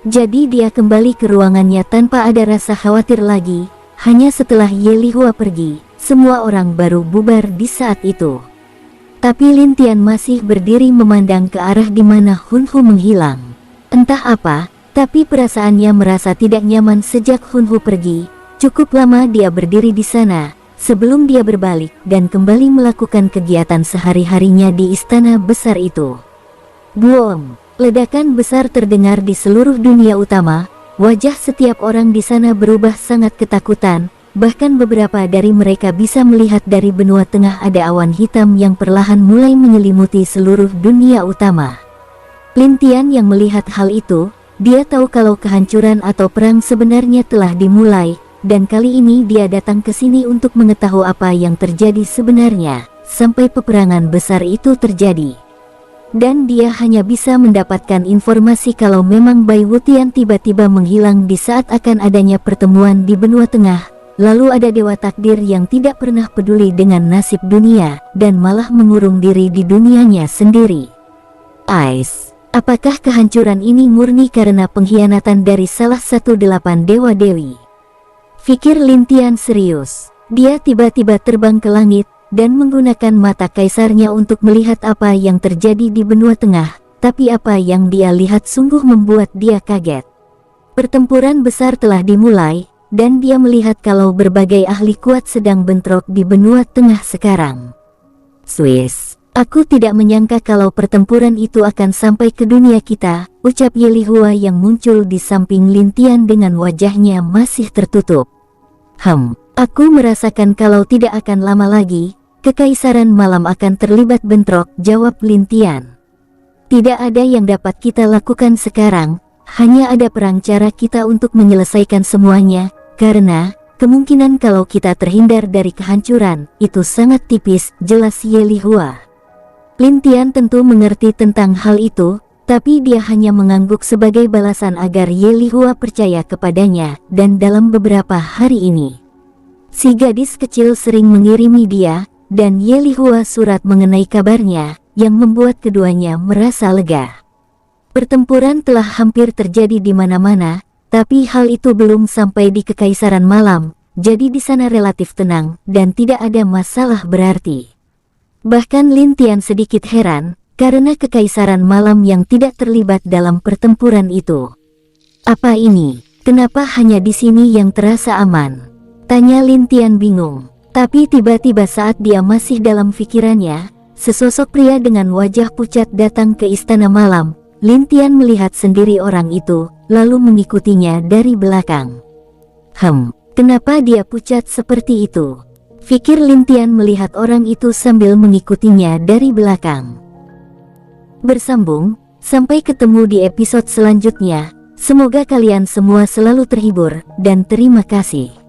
Jadi dia kembali ke ruangannya tanpa ada rasa khawatir lagi. Hanya setelah Ye Lihua pergi, semua orang baru bubar di saat itu. Tapi Lin Tian masih berdiri memandang ke arah di mana Hunhu menghilang. Entah apa, tapi perasaannya merasa tidak nyaman sejak Hunhu pergi. Cukup lama dia berdiri di sana, sebelum dia berbalik dan kembali melakukan kegiatan sehari-harinya di istana besar itu. Boom! Ledakan besar terdengar di seluruh dunia utama. Wajah setiap orang di sana berubah sangat ketakutan. Bahkan beberapa dari mereka bisa melihat dari benua tengah ada awan hitam yang perlahan mulai menyelimuti seluruh dunia utama. Lin Tian yang melihat hal itu, dia tahu kalau kehancuran atau perang sebenarnya telah dimulai. Dan kali ini dia datang ke sini untuk mengetahui apa yang terjadi sebenarnya, sampai peperangan besar itu terjadi. Dan dia hanya bisa mendapatkan informasi kalau memang Bai Wutian tiba-tiba menghilang di saat akan adanya pertemuan di benua tengah. Lalu ada dewa takdir yang tidak pernah peduli dengan nasib dunia, dan malah mengurung diri di dunianya sendiri. Apakah kehancuran ini murni karena pengkhianatan dari salah satu 8 dewa-dewi? Pikir Lin Tian serius. Dia tiba-tiba terbang ke langit, dan menggunakan mata kaisarnya untuk melihat apa yang terjadi di benua tengah, tapi apa yang dia lihat sungguh membuat dia kaget. Pertempuran besar telah dimulai, dan dia melihat kalau berbagai ahli kuat sedang bentrok di benua tengah sekarang. Swiss, aku tidak menyangka kalau pertempuran itu akan sampai ke dunia kita, ucap Ye Lihua yang muncul di samping Lin Tian dengan wajahnya masih tertutup. Aku merasakan kalau tidak akan lama lagi, Kekaisaran Malam akan terlibat bentrok, jawab Lin Tian. Tidak ada yang dapat kita lakukan sekarang, hanya ada perang cara kita untuk menyelesaikan semuanya, karena kemungkinan kalau kita terhindar dari kehancuran, itu sangat tipis, jelas Ye Lihua. Lin Tian tentu mengerti tentang hal itu, tapi dia hanya mengangguk sebagai balasan agar Ye Lihua percaya kepadanya, dan dalam beberapa hari ini, si gadis kecil sering mengirimi dia, dan Ye Lihua surat mengenai kabarnya, yang membuat keduanya merasa lega. Pertempuran telah hampir terjadi di mana-mana, tapi hal itu belum sampai di Kekaisaran Malam, jadi di sana relatif tenang, dan tidak ada masalah berarti. Bahkan Lin Tian sedikit heran, karena Kekaisaran Malam yang tidak terlibat dalam pertempuran itu. Apa ini? Kenapa hanya di sini yang terasa aman? Tanya Lin Tian bingung. Tapi tiba-tiba saat dia masih dalam pikirannya, sesosok pria dengan wajah pucat datang ke Istana Malam. Lin Tian melihat sendiri orang itu, lalu mengikutinya dari belakang. Kenapa dia pucat seperti itu? Pikir Lin Tian melihat orang itu sambil mengikutinya dari belakang. bersambung. Sampai ketemu di episode selanjutnya. Semoga kalian semua selalu terhibur, dan terima kasih.